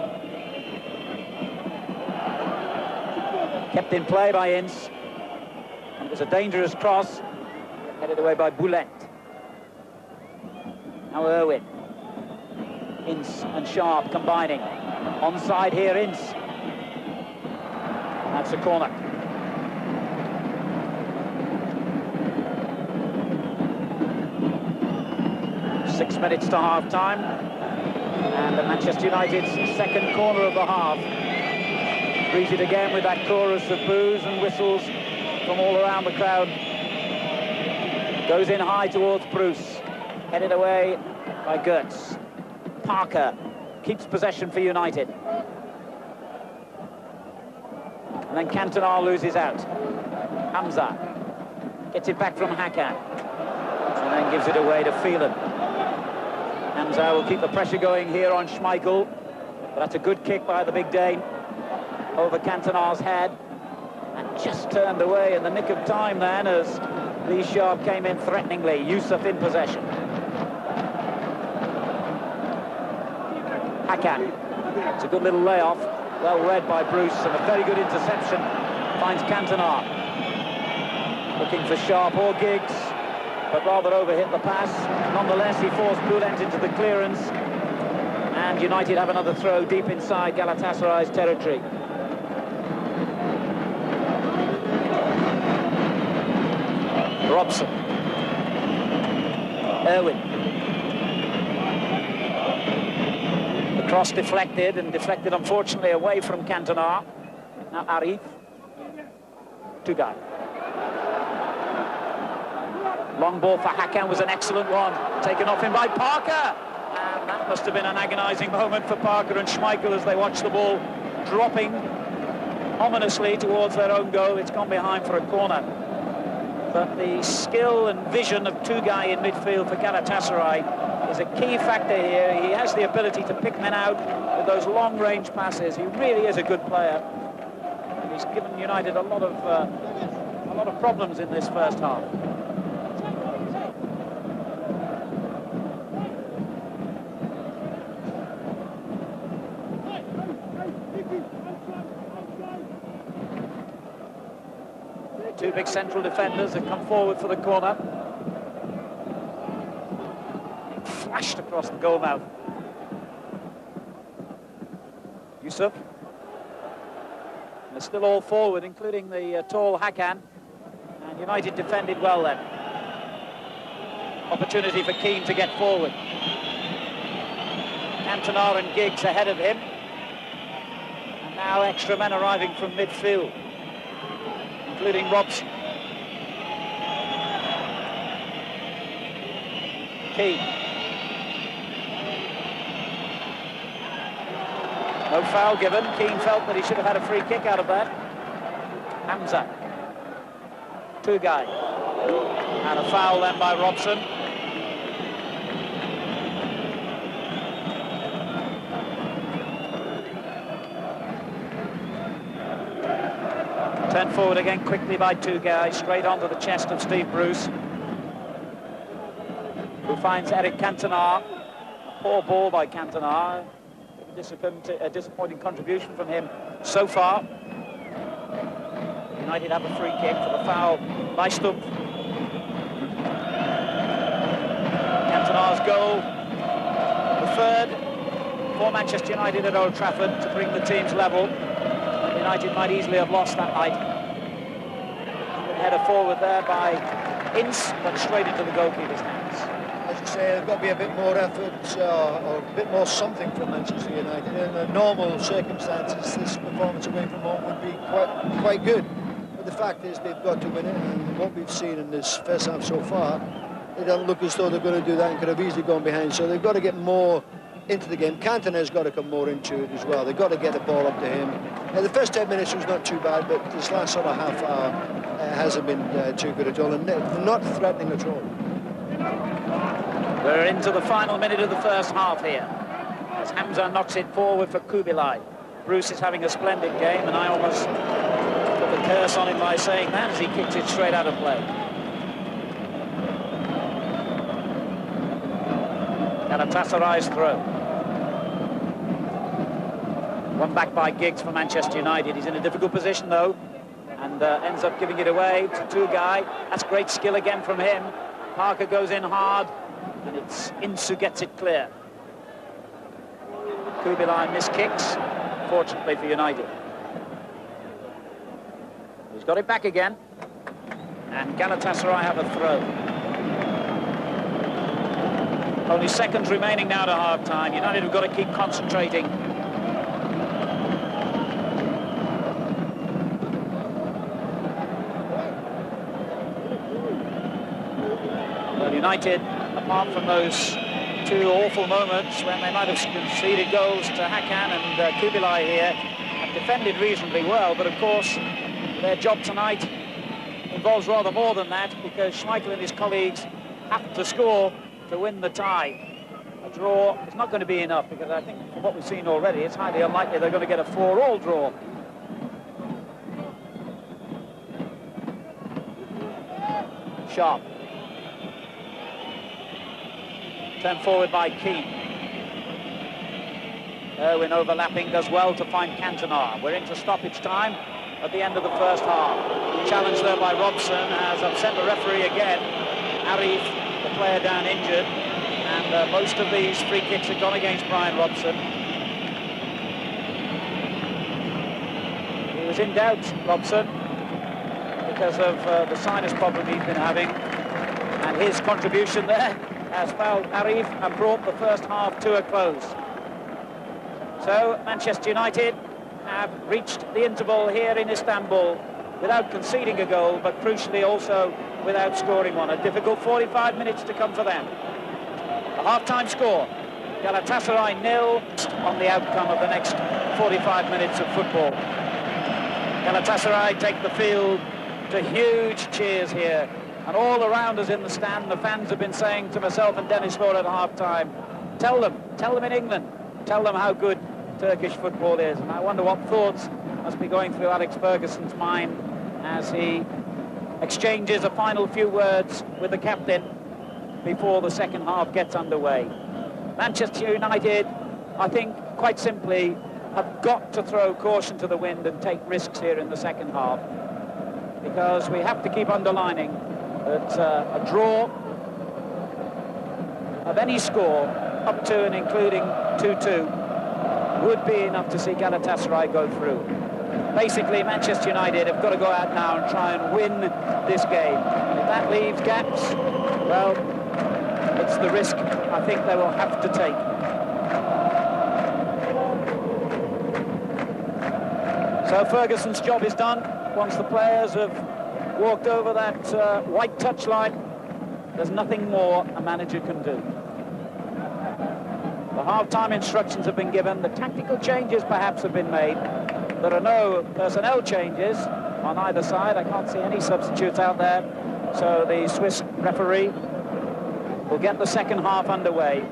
Kept in play by Ince. And it was a dangerous cross, headed away by Boulet. Now Irwin. Ince and Sharp combining. Onside here, Ince. That's a corner. Six minutes to half-time. And the Manchester United's second corner of the half. Greeted again with that chorus of boos and whistles from all around the crowd. Goes in high towards Bruce. Headed away by Götz. Parker keeps possession for United. And then Cantona loses out. Hamza gets it back from Hakan. And then gives it away to Phelan. Hamza will keep the pressure going here on Schmeichel. But that's a good kick by the big Dane over Cantona's head. And just turned away in the nick of time then as Lee Sharp came in threateningly. Yusuf in possession. Hakan. It's a good little layoff. Well read by Bruce, and a very good interception. Finds Cantona. Looking for Sharp or Giggs, but rather overhit the pass. Nonetheless, he forced Boulet into the clearance. And United have another throw deep inside Galatasaray's territory. Robson. Irwin. The cross deflected, and deflected unfortunately away from Cantona. Now Arif. Tugay. Long ball for Hakan was an excellent one. Taken off him by Parker. And that must have been an agonising moment for Parker and Schmeichel as they watched the ball dropping ominously towards their own goal. It's gone behind for a corner. But the skill and vision of Tugay in midfield for Galatasaray is a key factor here. He has the ability to pick men out with those long-range passes. He really is a good player. And he's given United a lot of problems in this first half. Two big central defenders have come forward for the corner. Flashed across the goal mouth. Yusuf. They're still all forward, including the tall Hakan. And United defended well then. Opportunity for Keane to get forward. Cantona and Giggs ahead of him. And now extra men arriving from midfield, including Robson. Keane. No foul given. Keane felt that he should have had a free kick out of that. Hamza. Tugai. And a foul then by Robson. Turned forward again quickly by Tugai, straight onto the chest of Steve Bruce, who finds Eric Cantona. A poor ball by Cantona. A disappointing contribution from him so far. United have a free kick for the foul by Stumpf. Cantona's goal, the third for Manchester United at Old Trafford to bring the teams level. United might easily have lost that night. Header forward there by Ince, but straight into the goalkeeper's hands. As you say, there's got to be a bit more effort or a bit more something from Manchester United. In the normal circumstances, this performance away from home would be quite good. But the fact is they've got to win it, and what we've seen in this first half so far, they don't look as though they're going to do that and could have easily gone behind. So they've got to get more into the game. Cantona's got to come more into it as well. They've got to get the ball up to him. The first 10 minutes was not too bad, but this last sort of half hour hasn't been too good at all, and not threatening at all. We're into the final minute of the first half here, as Hamza knocks it forward for Kubilai. Bruce is having a splendid game, and I almost put the curse on him by saying that as he kicks it straight out of play. Galatasaray's throw. One back by Giggs for Manchester United. He's in a difficult position though, and ends up giving it away to Tugai. That's great skill again from him. Parker goes in hard, and it's Ince who gets it clear. Kubilai missed kicks, fortunately for United. He's got it back again, and Galatasaray have a throw. Only seconds remaining now to half-time. United have got to keep concentrating. United, apart from those two awful moments when they might have conceded goals to Hakan and Kubilai here, have defended reasonably well, but of course their job tonight involves rather more than that, because Schmeichel and his colleagues have to score to win the tie. A draw is not going to be enough, because I think from what we've seen already, it's highly unlikely they're going to get a 4-4 draw. Sharp. Turned forward by Keane. Irwin overlapping, does well to find Cantona. We're into stoppage time at the end of the first half. Challenge there by Robson has upset the referee again. Arif, the player down injured, and most of these free kicks have gone against Brian Robson. He was in doubt, Robson, because of the sinus problem he's been having, and his contribution there has fouled Arif and brought the first half to a close. So Manchester United have reached the interval here in Istanbul without conceding a goal, but crucially also without scoring one. A difficult 45 minutes to come for them. The half-time score, Galatasaray 0 on the outcome of the next 45 minutes of football. Galatasaray take the field to huge cheers here. And all around us in the stand, the fans have been saying to myself and Dennis Law at half-time, tell them in England, tell them how good Turkish football is. And I wonder what thoughts must be going through Alex Ferguson's mind as he exchanges a final few words with the captain before the second half gets underway. Manchester United, I think, quite simply, have got to throw caution to the wind and take risks here in the second half, because we have to keep underlining that a draw of any score, up to and including 2-2, would be enough to see Galatasaray go through. Basically, Manchester United have got to go out now and try and win this game. If that leaves gaps, well, it's the risk I think they will have to take. So Ferguson's job is done. Once the players have walked over that white touchline, there's nothing more a manager can do. The half-time instructions have been given. The tactical changes perhaps have been made. There are no personnel changes on either side. I can't see any substitutes out there. So the Swiss referee will get the second half underway.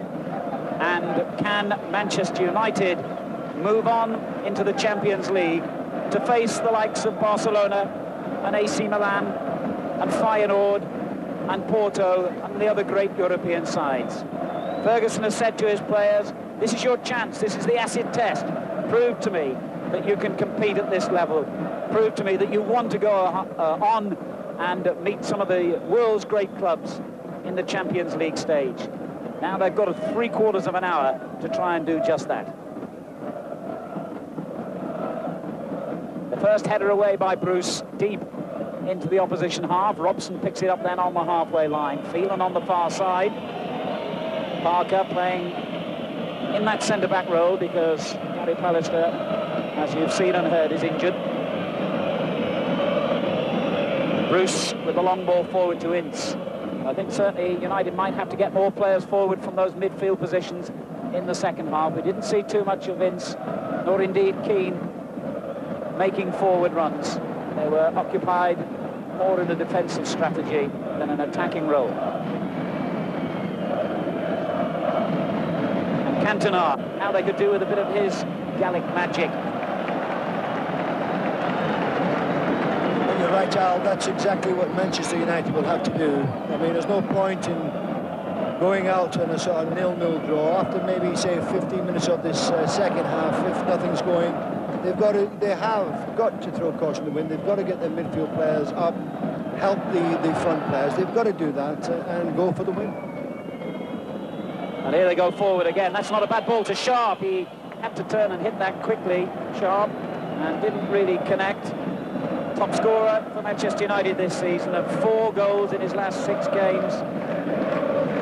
And can Manchester United move on into the Champions League to face the likes of Barcelona and AC Milan and Feyenoord and Porto and the other great European sides? Ferguson has said to his players, this is your chance, this is the acid test. Prove to me that you can compete at this level. Prove to me that you want to go on and meet some of the world's great clubs in the Champions League stage. Now they've got a three-quarters of an hour to try and do just that. The first header away by Bruce, deep into the opposition half. Robson picks it up then on the halfway line. Phelan on the far side. Parker playing in that centre-back role because Gary Pallister, as you've seen and heard, is injured. Bruce with the long ball forward to Ince. I think certainly United might have to get more players forward from those midfield positions in the second half. We didn't see too much of Ince, nor indeed Keane, making forward runs. They were occupied more in a defensive strategy than an attacking role. And Cantona, how they could do with a bit of his Gallic magic. You're right, Al, that's exactly what Manchester United will have to do. I mean, there's no point in going out on a sort of 0-0 draw after maybe, say, 15 minutes of this second half. If nothing's going, they have got to throw caution to the wind. They've got to get their midfield players up, help the front players. They've got to do that and go for the win. And here they go forward again. That's not a bad ball to Sharp. He had to turn and hit that quickly, Sharp, and didn't really connect. Top scorer for Manchester United this season, of 4 goals in his last 6 games,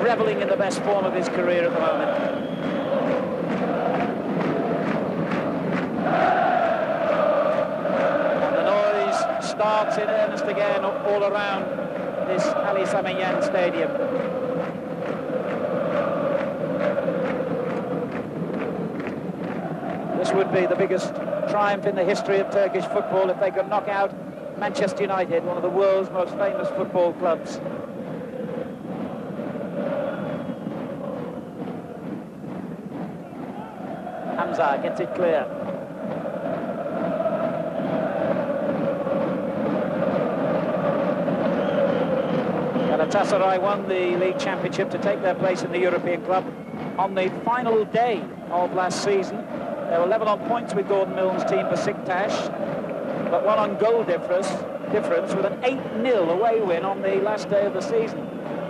revelling in the best form of his career at the moment. And the noise starts in earnest again all around this Ali Sami Yen Stadium. This would be the biggest triumph in the history of Turkish football if they could knock out Manchester United, one of the world's most famous football clubs. Hamza gets it clear. Galatasaray won the league championship to take their place in the European club on the final day of last season. They were level on points with Gordon Milne's team, Besiktas, but one on goal difference with an 8-0 away win on the last day of the season.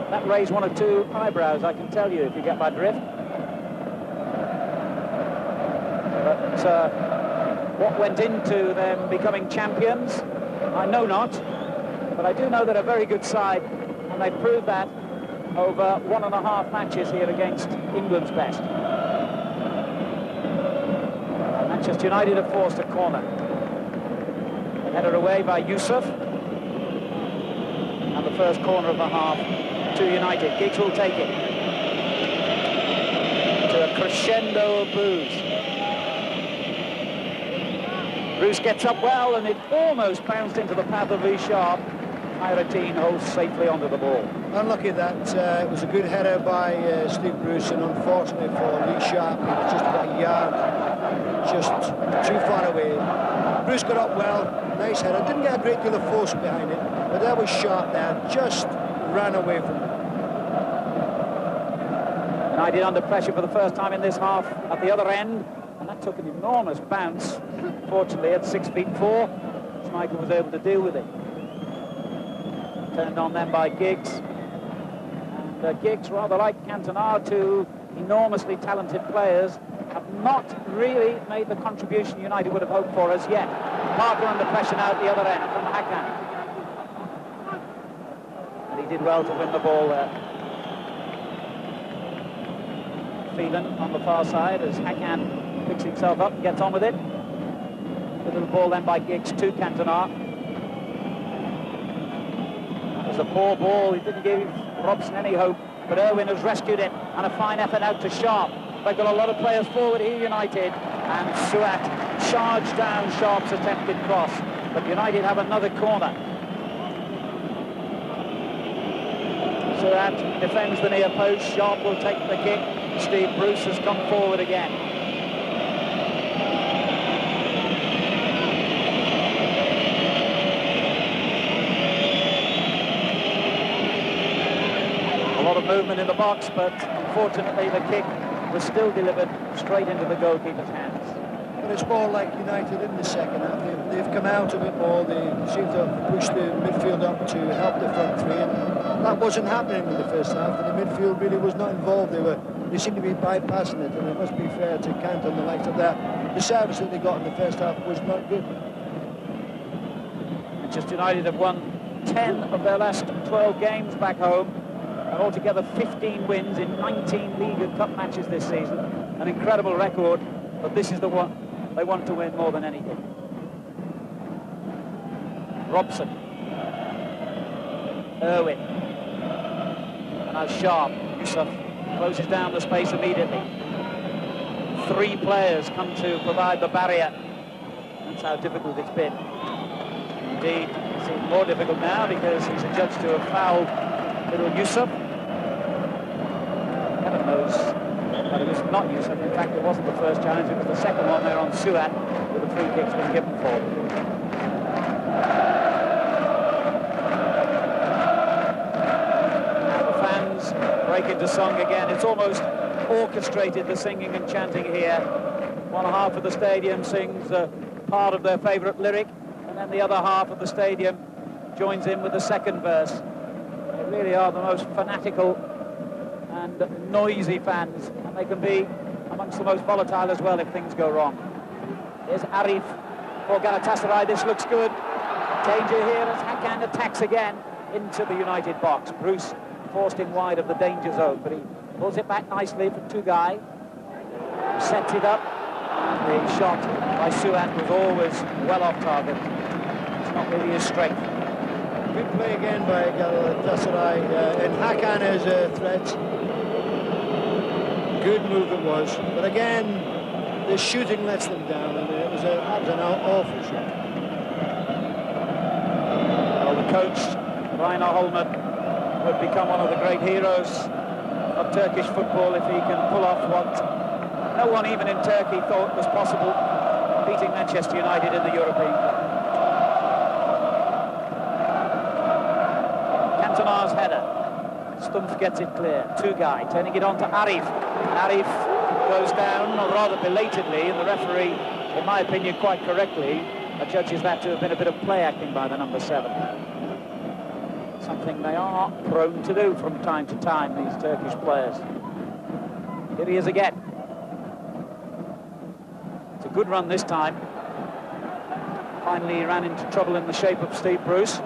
That raised 1 or 2 eyebrows, I can tell you, if you get my drift. But what went into them becoming champions, I know not, but I do know they're a very good side, and they proved that over 1.5 matches here against England's best. Manchester United have forced a corner. Headed away by Yusuf. And the first corner of the half to United. Giggs will take it. To a crescendo of boos. Bruce gets up well, and it almost bounced into the path of Lee Sharp. Hayrettin holds safely onto the ball. Unlucky that it was a good header by Steve Bruce, and unfortunately for Lee Sharp, he was just about a yard, just too far away. Bruce got up well, nice header, didn't get a great deal of force behind it, but there was Sharp there, just ran away from it. United under pressure for the first time in this half at the other end, and that took an enormous bounce. Fortunately, at 6'4", Schmeichel was able to deal with it. Turned on then by Giggs. And Giggs, rather like Cantona, 2 enormously talented players, have not really made the contribution United would have hoped for as yet. Parker under pressure now at the other end from Hakan. And he did well to win the ball there. Phelan on the far side as Hakan picks himself up and gets on with it. The little ball then by Giggs to Cantona. It was a poor ball, he didn't give Robson any hope, but Irwin has rescued it, and a fine effort out to Sharp. They've got a lot of players forward here, United, and Suat charged down Sharp's attempted cross, but United have another corner. Suat defends the near post. Sharp will take the kick. Steve Bruce has come forward again. A lot of movement in the box, but unfortunately the kick was still delivered straight into the goalkeeper's hands. But it's more like United in the second half. They've come out a bit more. They seem to have pushed the midfield up to help the front three, and that wasn't happening in the first half. And the midfield really was not involved. They seemed to be bypassing it, and it must be fair to count on the likes of that. The service that they got in the first half was not good. Manchester United have won 10 of their last 12 games back home, and altogether 15 wins in 19 League and Cup matches this season. An incredible record, but this is the one they want to win more than anything. Robson. Irwin. And now Sharp. Yusuf closes down the space immediately. 3 players come to provide the barrier. That's how difficult it's been. Indeed, it seems more difficult now because he's adjudged to have fouled little Yusuf. Heaven knows that it was not Yusuf. In fact, it wasn't the first challenge, it was the second one there on Suat, with the free kick's been given for. Now the fans break into song again. It's almost orchestrated, the singing and chanting here. One half of the stadium sings part of their favourite lyric, and then the other half of the stadium joins in with the second verse. They really are the most fanatical and noisy fans, and they can be amongst the most volatile as well if things go wrong. Here's Arif for Galatasaray. This looks good. Danger here as Hakan attacks again into the United box. Bruce forced him wide of the danger zone, but he pulls it back nicely for Tugay. Sets it up, and the shot by Suat was always well off target. It's not really his strength. Good play again by Galatasaray, and Hakan as a threat. Good move it was, but again, the shooting lets them down, and that was an awful shot. Well, the coach, Rainer Holman, would become one of the great heroes of Turkish football if he can pull off what no one even in Turkey thought was possible, beating Manchester United in the European Cup. Cantona's header. Stumpf gets it clear. Tugay turning it on to Arif. Arif goes down rather belatedly, and the referee, in my opinion, quite correctly, judges that to have been a bit of play acting by the number 7. Something they are prone to do from time to time, these Turkish players. Here he is again. It's a good run this time. Finally, he ran into trouble in the shape of Steve Bruce.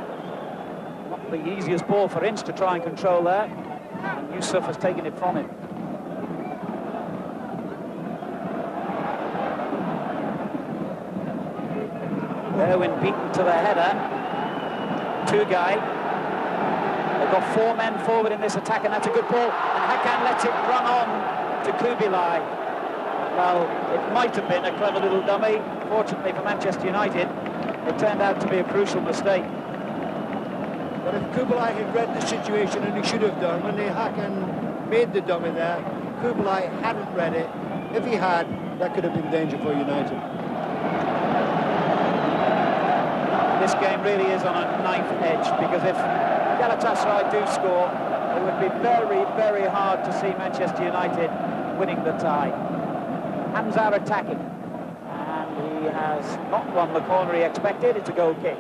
Not the easiest ball for Ince to try and control there, and Yusuf has taken it from him. Irwin beaten to the header. Tugay. They've got 4 men forward in this attack, and that's a good ball. And Hakan lets it run on to Kubilay. Well, it might have been a clever little dummy. Fortunately for Manchester United, it turned out to be a crucial mistake. But if Kubilay had read the situation, and he should have done, when Hakan made the dummy there, Kubilay hadn't read it. If he had, that could have been danger for United. This game really is on a knife edge, because if Galatasaray do score, it would be very, very hard to see Manchester United winning the tie. Hamza attacking, and he has not won the corner he expected. It's a goal kick.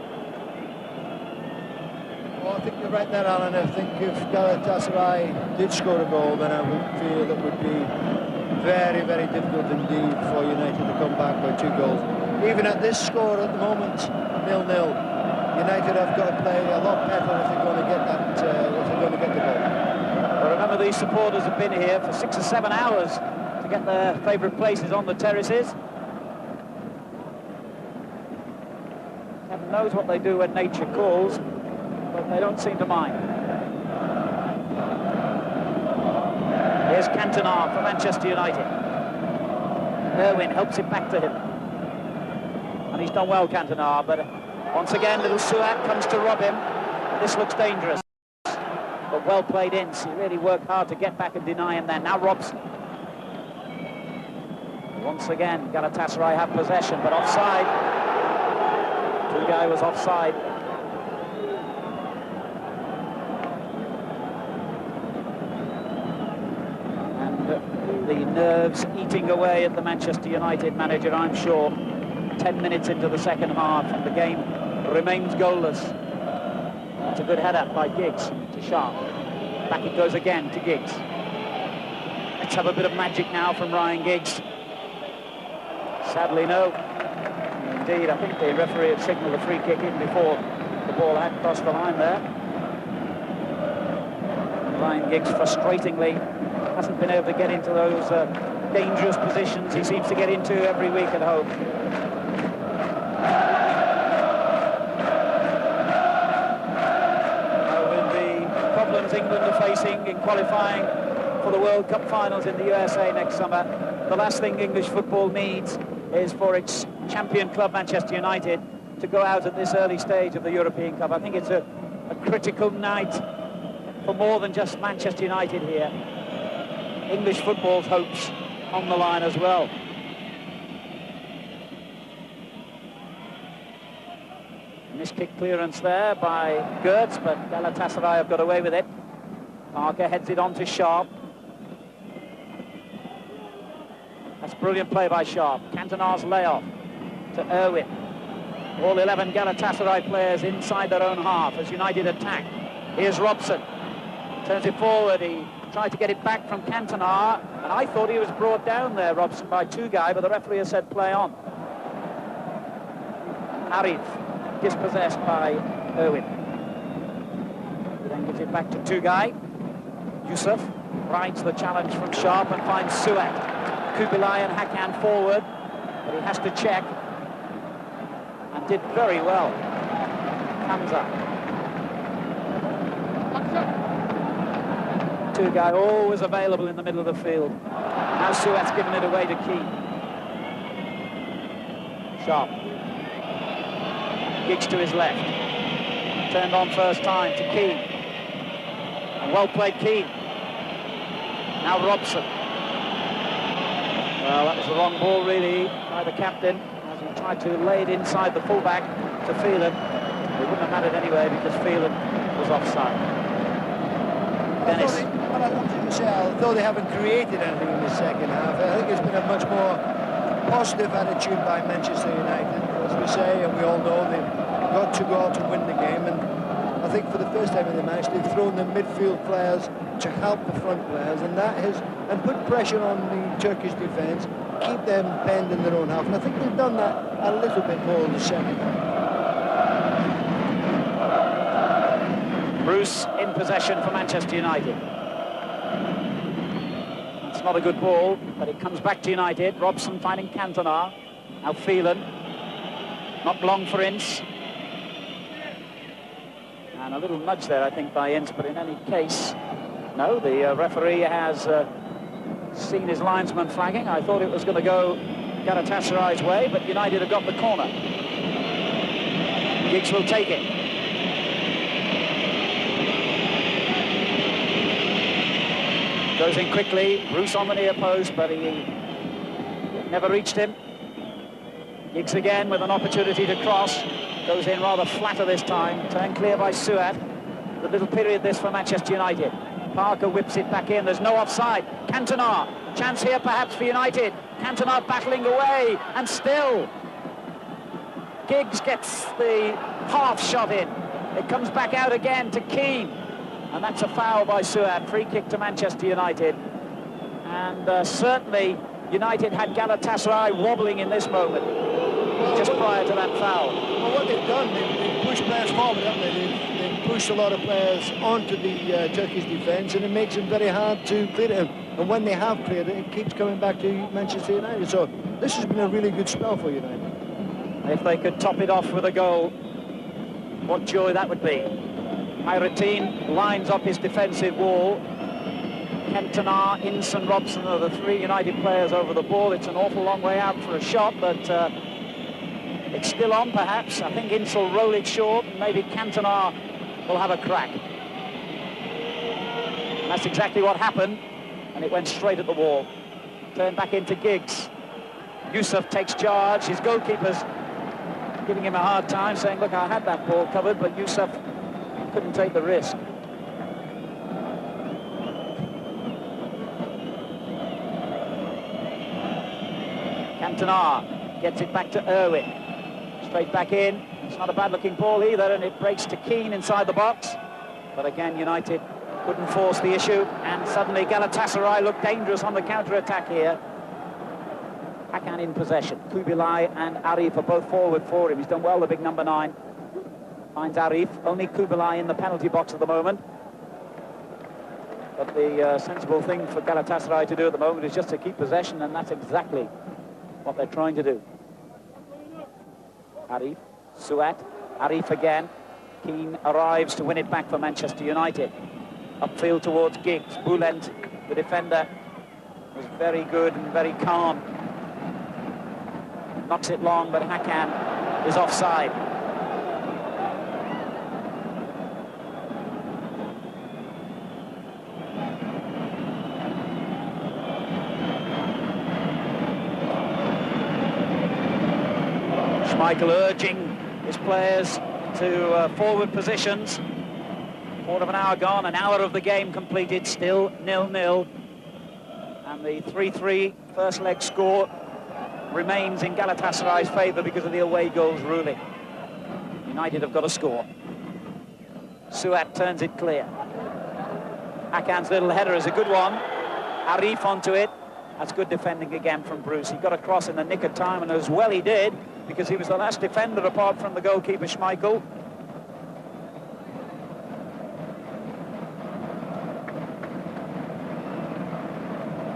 Well, I think you're right there, Alan. I think if Galatasaray did score a goal, then I would feel it would be very, very difficult indeed for United to come back by 2 goals. Even at this score at the moment, 0-0, United have got to play a lot better if they're going to get that. If they're going to get the goal. Well, remember, these supporters have been here for 6 or 7 hours to get their favourite places on the terraces. Heaven knows what they do when nature calls, but they don't seem to mind. Here's Cantona for Manchester United. Irwin helps it back to him. And he's done well, Cantona, but once again, little Suat comes to rob him. This looks dangerous. But well played Ince. He really worked hard to get back and deny him there. Now Robson. Once again, Galatasaray have possession, but offside. Tugay was offside. And the nerves eating away at the Manchester United manager, I'm sure. 10 minutes into the second half, and the game remains goalless. That's a good header by Giggs to Sharp. Back it goes again to Giggs. Let's have a bit of magic now from Ryan Giggs. Sadly, no. Indeed, I think the referee had signalled a free kick in before the ball had crossed the line there. Ryan Giggs, frustratingly, hasn't been able to get into those dangerous positions he seems to get into every week at home. With the problems England are facing in qualifying for the World Cup finals in the USA next summer, the last thing English football needs is for its champion club, Manchester United, to go out at this early stage of the European Cup. I think it's a critical night for more than just Manchester United here. English football's hopes on the line as well. Miskick clearance there by Gertz, but Galatasaray have got away with it. Parker heads it on to Sharp. That's brilliant play by Sharp. Cantona's layoff to Irwin. All 11 Galatasaray players inside their own half as United attack. Here's Robson. Turns it forward. He tried to get it back from Cantona, and I thought he was brought down there, Robson, by Tugay, but the referee has said play on. Arif dispossessed by Irwin. He then gives it back to Tugay. Yusuf rides the challenge from Sharp and finds Suat. Kubilay and Hakan forward, but he has to check, and did very well. Hamza. Tugay always available in the middle of the field. Now Suat's given it away to Keane. Sharp. Giggs to his left. Turned on first time to Keane. And well played Keane. Now Robson. Well, that was the wrong ball, really, by the captain, as he tried to lay it inside the fullback to Phelan. It wouldn't have mattered anyway, because Phelan was offside. Dennis. Although they haven't created anything in the second half, I think it's been a much more positive attitude by Manchester United. As we say, and we all know, they've got to go out to win the game, and I think for the first time in the match, they've thrown the midfield players to help the front players, and that has put pressure on the Turkish defence, keep them penned in their own half, and I think they've done that a little bit more in the second half. Bruce in possession for Manchester United. It's not a good ball, but it comes back to United. Robson finding Cantona. Now Phelan. Not long for Ince. And a little nudge there, I think, by Ince, but in any case, no, the referee has seen his linesman flagging. I thought it was going to go Galatasaray's way, but United have got the corner. Giggs will take it. Goes in quickly. Bruce on the near post, but he never reached him. Giggs again with an opportunity to cross. Goes in rather flatter this time. Turned clear by Suat. The little period this for Manchester United. Parker whips it back in. There's no offside. Cantona. Chance here perhaps for United. Cantona battling away. And still Giggs gets the half shot in. It comes back out again to Keane. And that's a foul by Suat. Free kick to Manchester United. And certainly United had Galatasaray wobbling in this moment, just prior to that foul. Well, what they've done, they've pushed players forward, haven't they? They've pushed a lot of players onto the Turkish defence, and it makes it very hard to clear it. And when they have cleared it, it keeps coming back to Manchester United. So this has been a really good spell for United. If they could top it off with a goal, what joy that would be. Hayrettin lines up his defensive wall. Cantona, Ince and Robson are the three United players over the ball. It's an awful long way out for a shot, but it's still on, perhaps. I think Ince will roll it short, and maybe Cantona will have a crack. And that's exactly what happened, and it went straight at the wall. Turned back into Giggs. Yusuf takes charge. His goalkeeper's giving him a hard time, saying, look, I had that ball covered, but Yusuf couldn't take the risk. Cantona gets it back to Irwin. Straight back in. It's not a bad-looking ball either, and it breaks to Keane inside the box. But again, United couldn't force the issue, and suddenly Galatasaray looked dangerous on the counter-attack here. Hakan in possession. Kubilay and Arif are both forward for him. He's done well, the big number 9. Finds Arif. Only Kubilay in the penalty box at the moment. But the sensible thing for Galatasaray to do at the moment is just to keep possession, and that's exactly what they're trying to do. Arif, Suat, Arif again. Keane arrives to win it back for Manchester United. Upfield towards Giggs. Bülent, the defender, was very good and very calm. Knocks it long, but Hakan is offside. Schmeichel urging his players to forward positions. Quarter of an hour gone, an hour of the game completed, still 0-0. And the 3-3 first leg score remains in Galatasaray's favour because of the away goals ruling. United have got a score. Suat turns it clear. Hakan's little header is a good one. Arif onto it. That's good defending again from Bruce. He got across in the nick of time, and as well he did, because he was the last defender apart from the goalkeeper Schmeichel.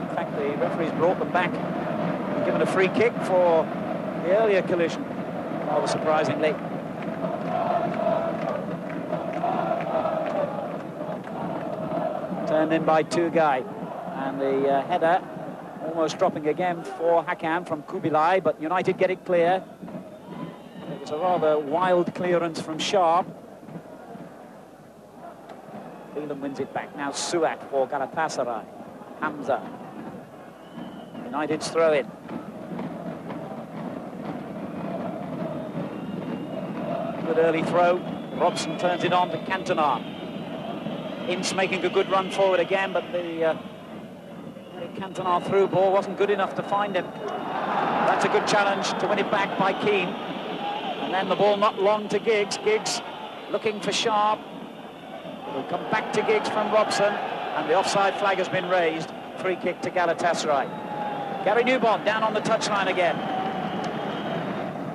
In fact, the referees brought them back and given a free kick for the earlier collision, rather surprisingly. Turned in by Tugay, and the header almost dropping again for Hakan from Kubilay, but United get it clear. It was a rather wild clearance from Sharp. Phelan wins it back. Now Suat for Galatasaray. Hamza. United's throw in. Good early throw. Robson turns it on to Cantona. Ince making a good run forward again, but the Cantona through ball wasn't good enough to find him. That's a good challenge to win it back by Keane. And then the ball not long to Giggs. Giggs looking for Sharp. It'll come back to Giggs from Robson, and the offside flag has been raised. Free kick to Galatasaray. Gary Newbon down on the touchline again.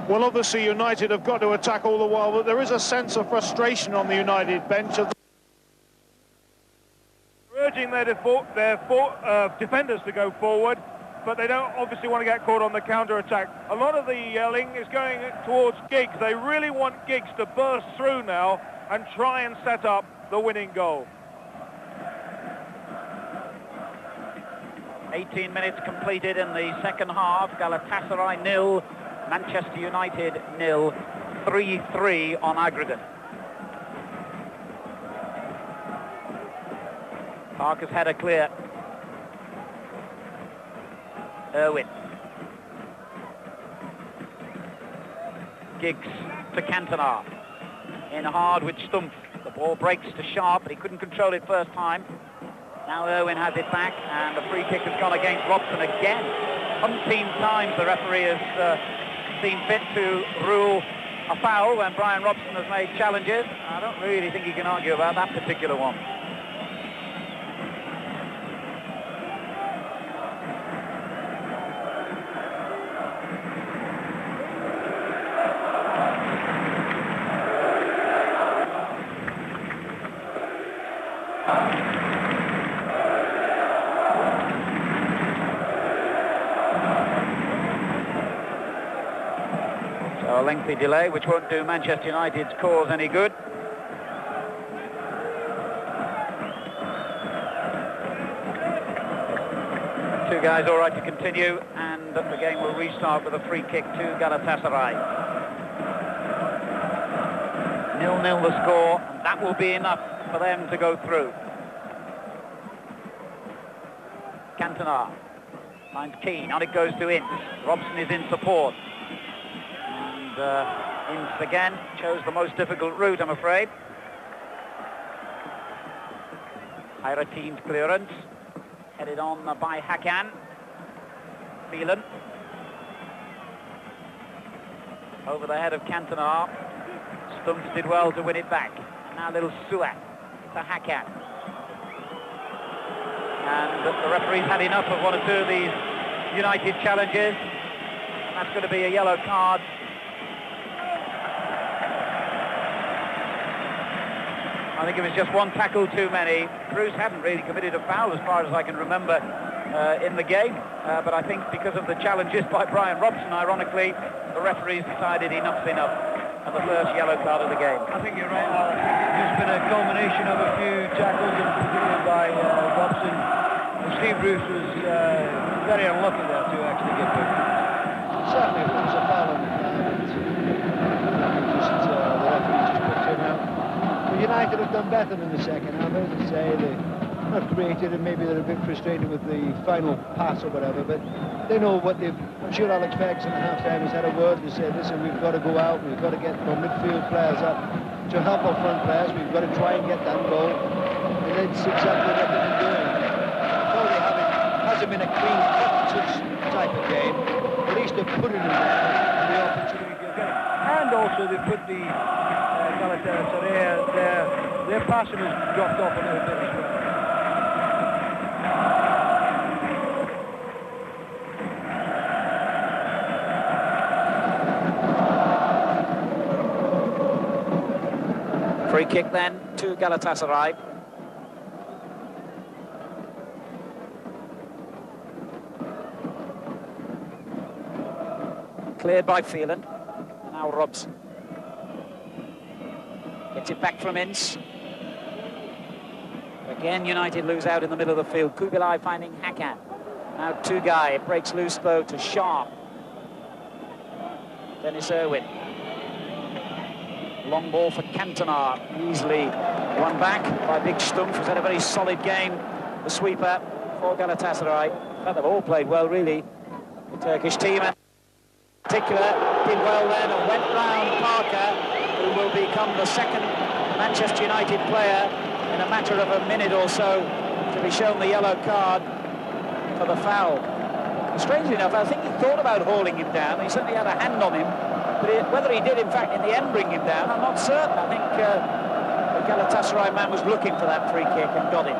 Well, obviously United have got to attack all the while, but there is a sense of frustration on the United bench. Urging their defenders to go forward, but they don't obviously want to get caught on the counter-attack. A lot of the yelling is going towards Giggs. They really want Giggs to burst through now and try and set up the winning goal. 18 minutes completed in the second half. Galatasaray 0, Manchester United 0, 3-3 on aggregate. Parker's header clear. Irwin. Giggs to Cantona. In hard with Stumpf. The ball breaks to Sharp, but he couldn't control it first time. Now Irwin has it back, and the free kick has gone against Robson again. Umpteen times the referee has seen fit to rule a foul when Brian Robson has made challenges. I don't really think he can argue about that particular one. A lengthy delay which won't do Manchester United's cause any good. two guys all right to continue, and the game will restart with a free kick to Galatasaray. 0-0 the score, and that will be enough for them to go through. Cantona finds Keane, on it goes to Ince. Robson is in support. And Ince again chose the most difficult route, I'm afraid. Hayrettin's clearance, headed on by Hakan. Phelan. Over the head of Cantona. Stumps did well to win it back. And now little Suat to Hakan. And the referee's had enough of one or two of these United challenges. That's going to be a yellow card. I think it was just one tackle too many. Cruz hadn't really committed a foul as far as I can remember in the game. But I think because of the challenges by Brian Robson, ironically, the referees decided enough's enough. And the first yellow card of the game. I think you're right, Al. I think it's just been a culmination of a few tackles, and particularly by Robson. And Steve Bruce was very unlucky there to actually get booked. Certainly it was a foul on the ground. The referee just put him out. But United have done better in the second half, as I say. They're not creative, and maybe they're a bit frustrated with the final pass or whatever, but they know what they've... I'm sure Alex Ferguson at half-time has had a word to say, listen, we've got to go out, we've got to get our midfield players up to help our front players, we've got to try and get that goal, and that's exactly what they've been doing. Although it hasn't been a clean cut type of game, at least they've put it in there, and the opportunity to get it. And also they put the Galatasaray, their passing has dropped off a little bit as well. Free kick then to Galatasaray. Cleared by Phelan. Now Robson. Gets it back from Ince. Again, United lose out in the middle of the field. Kubilai finding Hakan. Now Tugay. It breaks loose though to Sharp. Dennis Irwin. Long ball for Cantona, easily won back by Big Stumpf, who's had a very solid game, the sweeper for Galatasaray. They've all played well, really, the Turkish team. In particular, did well then and went round Parker, who will become the second Manchester United player in a matter of a minute or so to be shown the yellow card for the foul. And strangely enough, I think he thought about hauling him down. He certainly had a hand on him. But whether he did, in fact, in the end bring him down, I'm not certain. I think the Galatasaray man was looking for that free kick and got it.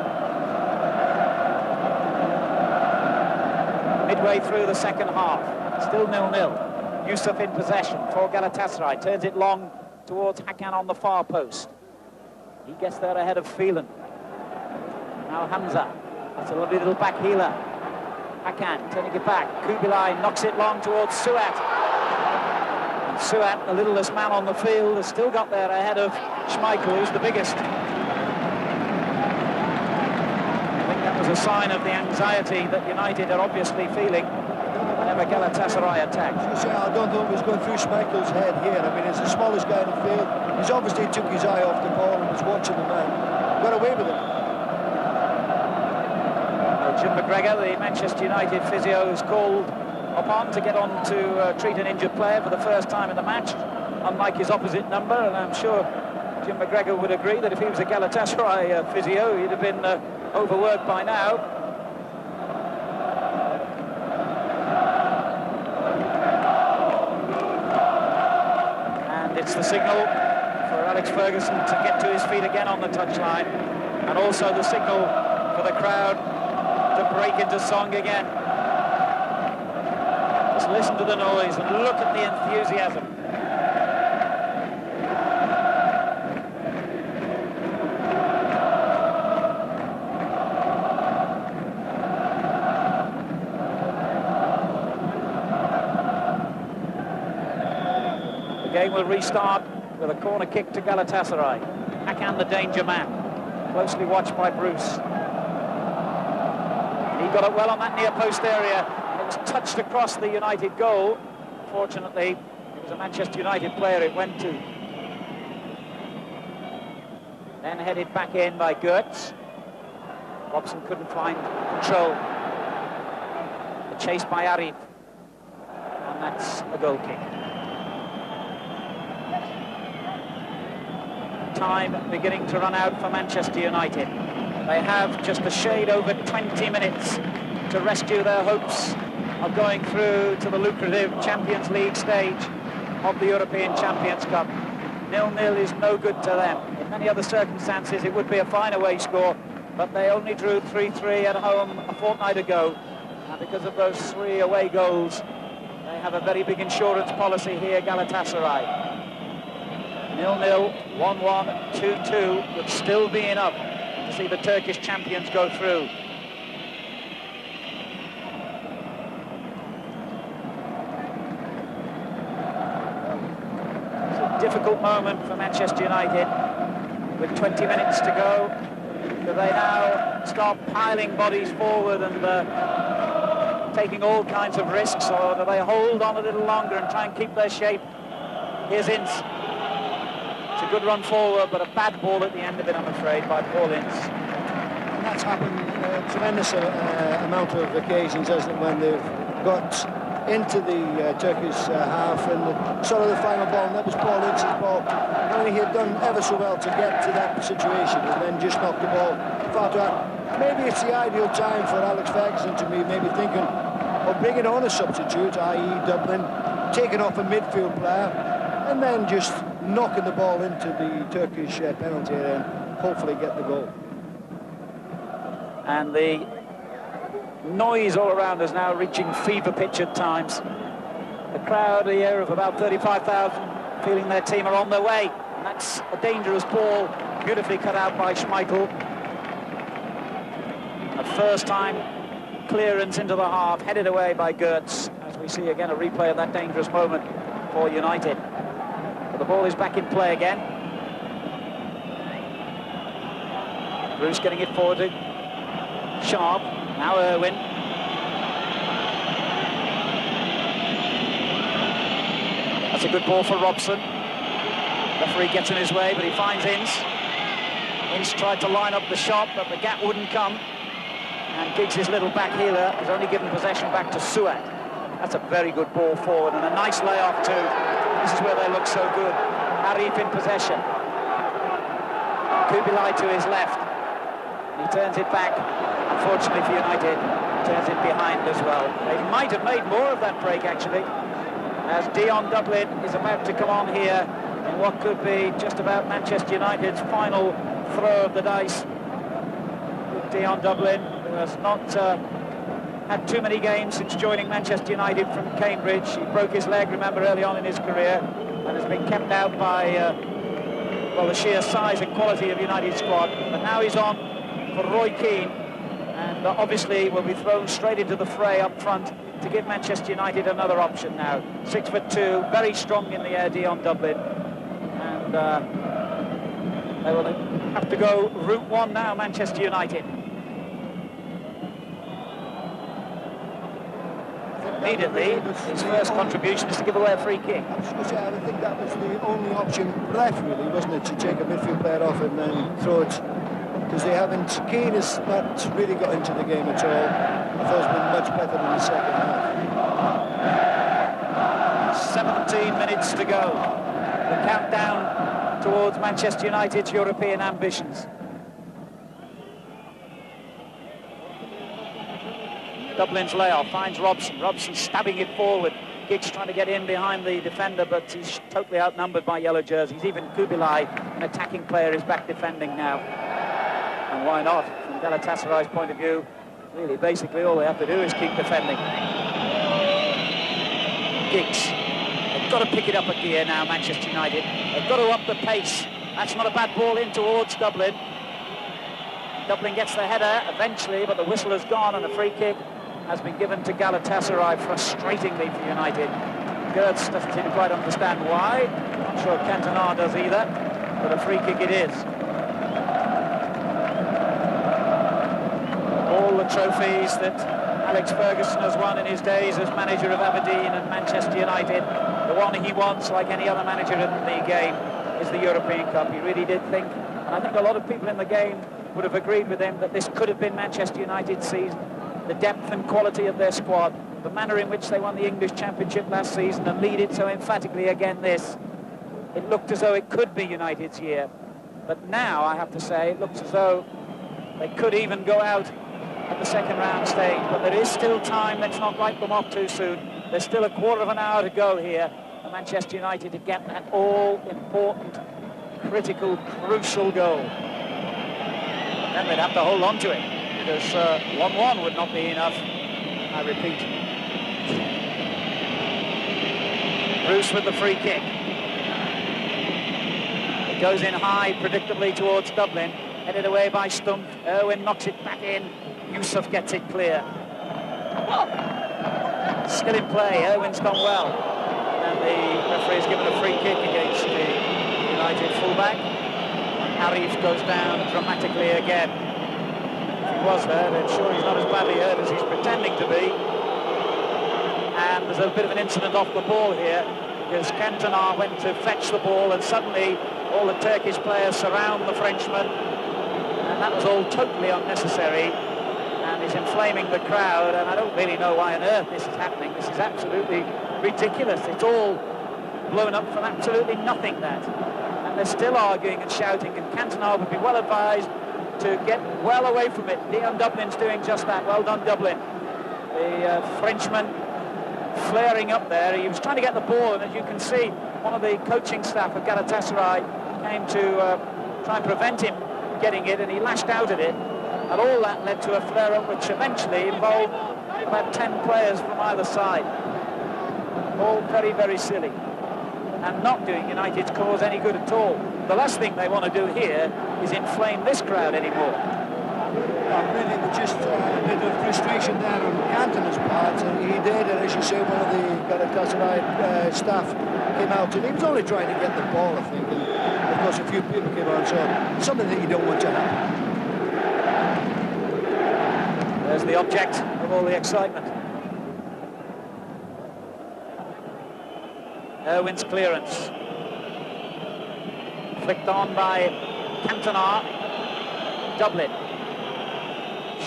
Midway through the second half, still 0-0. Yusuf in possession for Galatasaray, turns it long towards Hakan on the far post. He gets there ahead of Phelan. Now Hamza, that's a lovely little back healer. Hakan turning it back, Kubilai knocks it long towards Suat. Suat, the littlest man on the field, has still got there ahead of Schmeichel, who's the biggest. I think that was a sign of the anxiety that United are obviously feeling whenever Galatasaray attacks. I don't know what was going through Schmeichel's head here. I mean, he's the smallest guy in the field. He's obviously took his eye off the ball and was watching the man. Got away with it. Jim McGregor, the Manchester United physio, is called upon to get on to treat an injured player for the first time in the match, unlike his opposite number, and I'm sure Jim McGregor would agree that if he was a Galatasaray physio, he'd have been overworked by now. And it's the signal for Alex Ferguson to get to his feet again on the touchline, and also the signal for the crowd to break into song again. Just listen to the noise and look at the enthusiasm. The game will restart with a corner kick to Galatasaray. Hakan, the danger man, closely watched by Bruce. He got it well on that near post area. It was touched across the United goal. Fortunately, it was a Manchester United player it went to. Then headed back in by Gertz. Robson couldn't find control. The chase by Arif. And that's a goal kick. Time beginning to run out for Manchester United. They have just a shade over 20 minutes to rescue their hopes of going through to the lucrative Champions League stage of the European Champions Cup. 0-0 is no good to them. In many other circumstances it would be a fine away score, but they only drew 3-3 at home a fortnight ago, and because of those 3 away goals they have a very big insurance policy here, Galatasaray. 0-0, 1-1, 2-2 would still be enough to see the Turkish champions go through. It's a difficult moment for Manchester United with 20 minutes to go. Do they now start piling bodies forward and taking all kinds of risks, or do they hold on a little longer and try and keep their shape? Here's Ince. It's a good run forward, but a bad ball at the end of it, I'm afraid, by Paul Ince. And that's happened a tremendous amount of occasions, hasn't it, when they've got into the Turkish half and sort of the final ball, and that was Paul Ince's ball. And he had done ever so well to get to that situation and then just knocked the ball far too hard. Maybe it's the ideal time for Alex Ferguson to be maybe thinking of bringing on a substitute, i.e. Dublin, taking off a midfield player, and then just knocking the ball into the Turkish penalty area and hopefully get the goal. And the noise all around us now reaching fever pitch at times. The crowd here of about 35,000 feeling their team are on their way. And that's a dangerous ball, beautifully cut out by Schmeichel. A first-time clearance into the half, headed away by Gertz, as we see again a replay of that dangerous moment for United. But the ball is back in play again. Bruce getting it forward to Sharp, now Irwin. That's a good ball for Robson. Referee gets in his way, but he finds Ince. Ince tried to line up the shot, but the gap wouldn't come. And Giggs' little back heeler has only given possession back to Suat. That's a very good ball forward, and a nice layoff too. This is where they look so good. Arif in possession. Kubilai to his left. And he turns it back. Unfortunately for United, turns it behind as well. They might have made more of that break, actually, as Dion Dublin is about to come on here in what could be just about Manchester United's final throw of the dice. Dion Dublin, who has not had too many games since joining Manchester United from Cambridge. He broke his leg, remember, early on in his career, and has been kept out by well, the sheer size and quality of United's squad. But now he's on for Roy Keane, and obviously will be thrown straight into the fray up front to give Manchester United another option now. 6'2", very strong in the air, Dion Dublin, and they will have to go route one now, Manchester United. Immediately, his first contribution is to give away a free kick. I was going to say, I think that was the only option left, really, wasn't it, to take a midfield player off and then throw it, because they haven't. Keane has not really got into the game at all. I thought it's been much better in the second half. 17 minutes to go. The countdown towards Manchester United's European ambitions. Dublin's layoff finds Robson. Robson stabbing it forward. Giggs trying to get in behind the defender, but he's totally outnumbered by yellow jerseys. Even Kubilai, an attacking player, is back defending now. And why not? From Galatasaray's point of view, really, basically all they have to do is keep defending. Giggs. They've got to pick it up a gear now, Manchester United. They've got to up the pace. That's not a bad ball in towards Dublin. Dublin gets the header eventually, but the whistle has gone, and a free kick has been given to Galatasaray, frustratingly for United. Gertz doesn't seem to quite understand why. Not sure Cantona does either, but a free kick it is. All the trophies that Alex Ferguson has won in his days as manager of Aberdeen and Manchester United. The one he wants, like any other manager in the game, is the European Cup. He really did think, and I think a lot of people in the game would have agreed with him, that this could have been Manchester United's season. The depth and quality of their squad, the manner in which they won the English Championship last season and lead it so emphatically again this. It looked as though it could be United's year. But now, I have to say, it looks as though they could even go out at the second round stage. But there is still time. Let's not write them off too soon. There's still a quarter of an hour to go here for Manchester United to get that all-important, critical, crucial goal. Then they'd have to hold on to it, because 1-1 would not be enough, I repeat. Bruce with the free kick. It goes in high, predictably, towards Dublin. Headed away by Stump. Irwin knocks it back in. Yusuf gets it clear. Still in play. Irwin's gone well. And the referee's given a free kick against the United fullback. Arif goes down dramatically again. If he was hurt, I'm sure he's not as badly hurt as he's pretending to be. And there's a bit of an incident off the ball here, because Cantona went to fetch the ball, and suddenly all the Turkish players surround the Frenchman, and that was all totally unnecessary and is inflaming the crowd. And I don't really know why on earth this is happening. This is absolutely ridiculous. It's all blown up from absolutely nothing, that. And they're still arguing and shouting, and Cantona would be well advised to get well away from it. Dion Dublin's doing just that. Well done, Dublin. The Frenchman flaring up there. He was trying to get the ball, and as you can see, one of the coaching staff of Galatasaray came to try and prevent him getting it, and he lashed out at it, and all that led to a flare-up which eventually involved about 10 players from either side. All very, very silly, and not doing United's cause any good at all. The last thing they want to do here is inflame this crowd anymore. Really, just a bit of frustration there on Cantona's part. He did, and as you say, one of the Galatasaray staff came out, and he was only trying to get the ball, I think, and of course a few people came out, so something that you don't want to happen. There's the object of all the excitement. Irwin's clearance. Flicked on by Cantona. Dublin.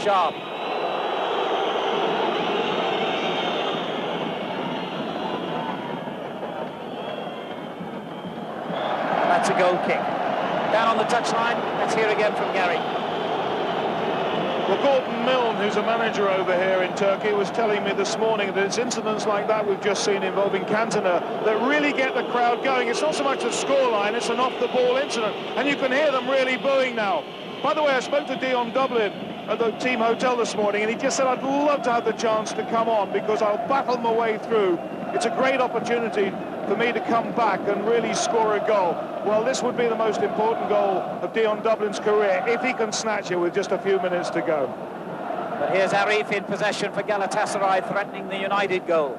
Sharp. That's a goal kick. Down on the touchline. Let's hear again from Gary. Well, Gordon Milne, who's a manager over here in Turkey, was telling me this morning that it's incidents like that we've just seen involving Cantona that really get the crowd going. It's not so much the scoreline, it's an off-the-ball incident, and you can hear them really booing now. By the way, I spoke to Dion Dublin at the team hotel this morning, and he just said, I'd love to have the chance to come on because I'll battle my way through. It's a great opportunity for me to come back and really score a goal. Well, this would be the most important goal of Dion Dublin's career if he can snatch it with just a few minutes to go. But here's Arif in possession for Galatasaray, threatening the United goal.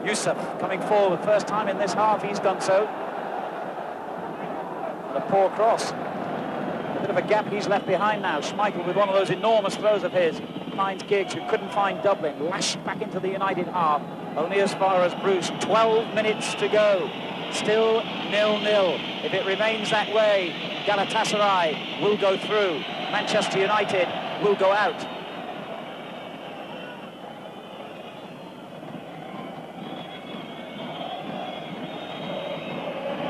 Yusuf coming forward, first time in this half he's done so. And a poor cross. A bit of a gap he's left behind now. Schmeichel with one of those enormous throws of his finds Giggs, who couldn't find Dublin, lashed back into the United half, only as far as Bruce. 12 minutes to go, still 0-0. If it remains that way, Galatasaray will go through. Manchester United will go out.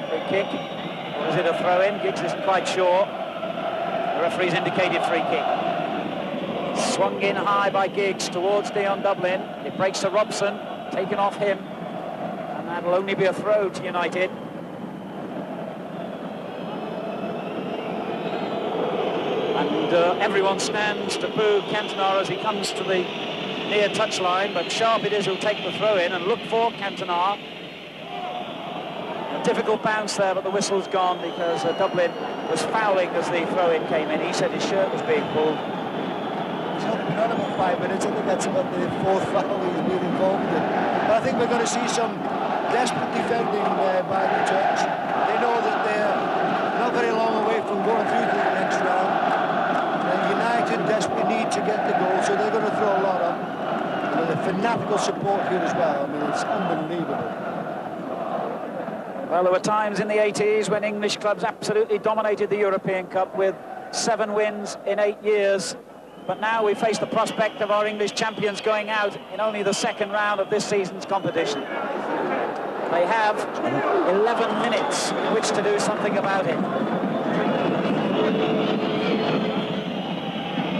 Free kick, or is it a throw-in? Giggs isn't quite sure. The referee's indicated free kick. Swung in high by Giggs towards Dion Dublin. It breaks to Robson, taken off him, and that'll only be a throw to United. And everyone stands to boo Cantona as he comes to the near touchline, but Sharp it is who'll take the throw in and look for Cantona. A difficult bounce there, but the whistle's gone because Dublin was fouling as the throw-in came in. He said his shirt was being pulled. He's only been on about 5 minutes. I think that's about the fourth foul he's been involved in. But I think we're going to see some desperate defending by the Turks. They know that they're not very long away from going through to the next round. United get the goal, so they're going to throw a lot up. And the fanatical support here as well. I mean, it's unbelievable. Well, there were times in the 80s when English clubs absolutely dominated the European Cup with 7 wins in 8 years. But now we face the prospect of our English champions going out in only the second round of this season's competition. They have 11 minutes in which to do something about it.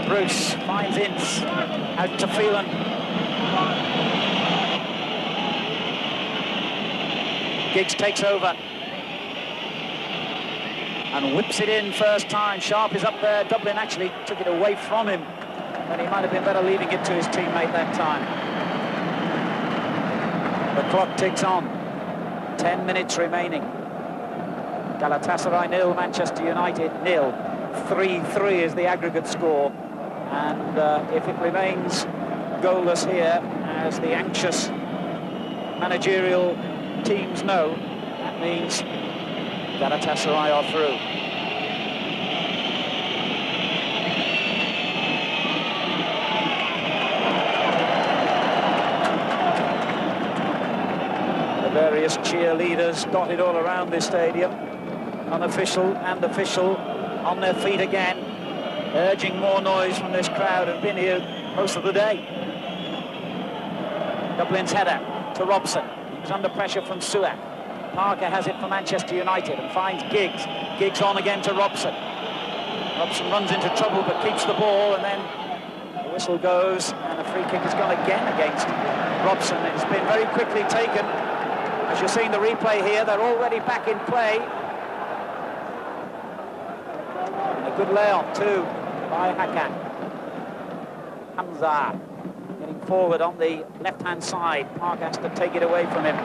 Bruce finds Ince, out to Phelan. Giggs takes over and whips it in first time. Sharp is up there. Dublin actually took it away from him, and he might have been better leaving it to his teammate that time. The clock ticks on. 10 minutes remaining. Galatasaray 0, Manchester United 0. 3-3 is the aggregate score, and if it remains goalless here, as the anxious managerial teams know, that means Galatasaray are through. The various cheerleaders dotted all around this stadium, unofficial and official, on their feet again, urging more noise from this crowd who've been here most of the day. Dublin's header to Robson. He's under pressure from Suak. Parker has it for Manchester United and finds Giggs. Giggs on again to Robson. Robson runs into trouble but keeps the ball, and then the whistle goes and a free kick has gone again against Robson. It's been very quickly taken. As you're seeing the replay here, they're already back in play. And a good layoff too by Hakan. Hamza getting forward on the left-hand side. Park has to take it away from him.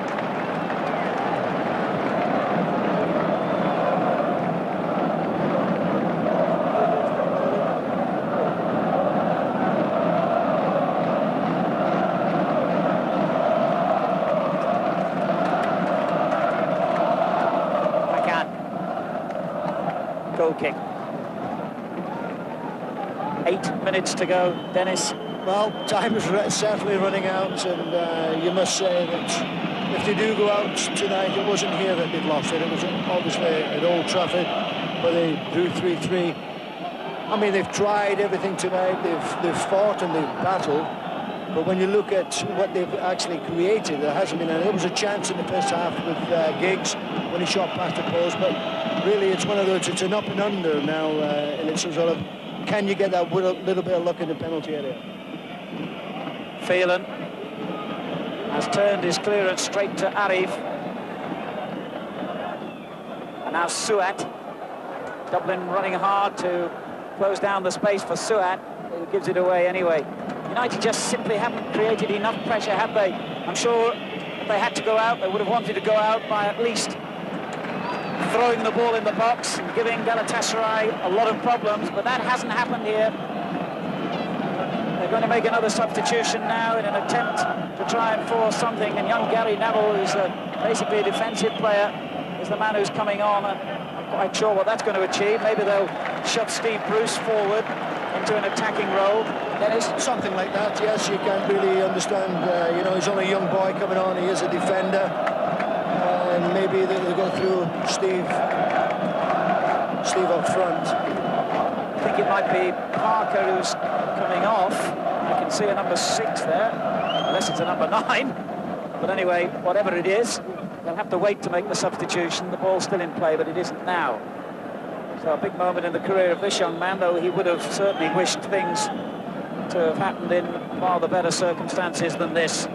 Goal kick. 8 minutes to go, Dennis. Well, time is certainly running out, and you must say that if they do go out tonight, it wasn't here that they've lost it. It was obviously at Old Trafford, where they drew 3-3. I mean, they've tried everything tonight. They've fought and they've battled. But when you look at what they've actually created, there hasn't been any. There was a chance in the first half with Giggs when he shot past the post, but really it's one of those, it's an up and under now, and it's a sort of, can you get that little bit of luck in the penalty area? Phelan has turned his clearance straight to Arif. And now Suat. Dublin running hard to close down the space for Suat, who gives it away anyway. United just simply haven't created enough pressure, have they? I'm sure if they had to go out, they would have wanted to go out by at least throwing the ball in the box and giving Galatasaray a lot of problems, but that hasn't happened here. They're going to make another substitution now in an attempt to try and force something, and young Gary Neville, who's basically a defensive player, is the man who's coming on, and I'm quite sure what that's going to achieve. Maybe they'll shove Steve Bruce forward into an attacking role. Dennis? Something like that, yes. You can't really understand, you know, he's only a young boy coming on, he is a defender, and maybe they'll go through Steve up front. I think it might be Parker who's coming off. I can see a number 6 there, unless it's a number 9. But anyway, whatever it is, they'll have to wait to make the substitution. The ball's still in play, but it isn't now. So a big moment in the career of this young man, though he would have certainly wished things to have happened in far the better circumstances than this.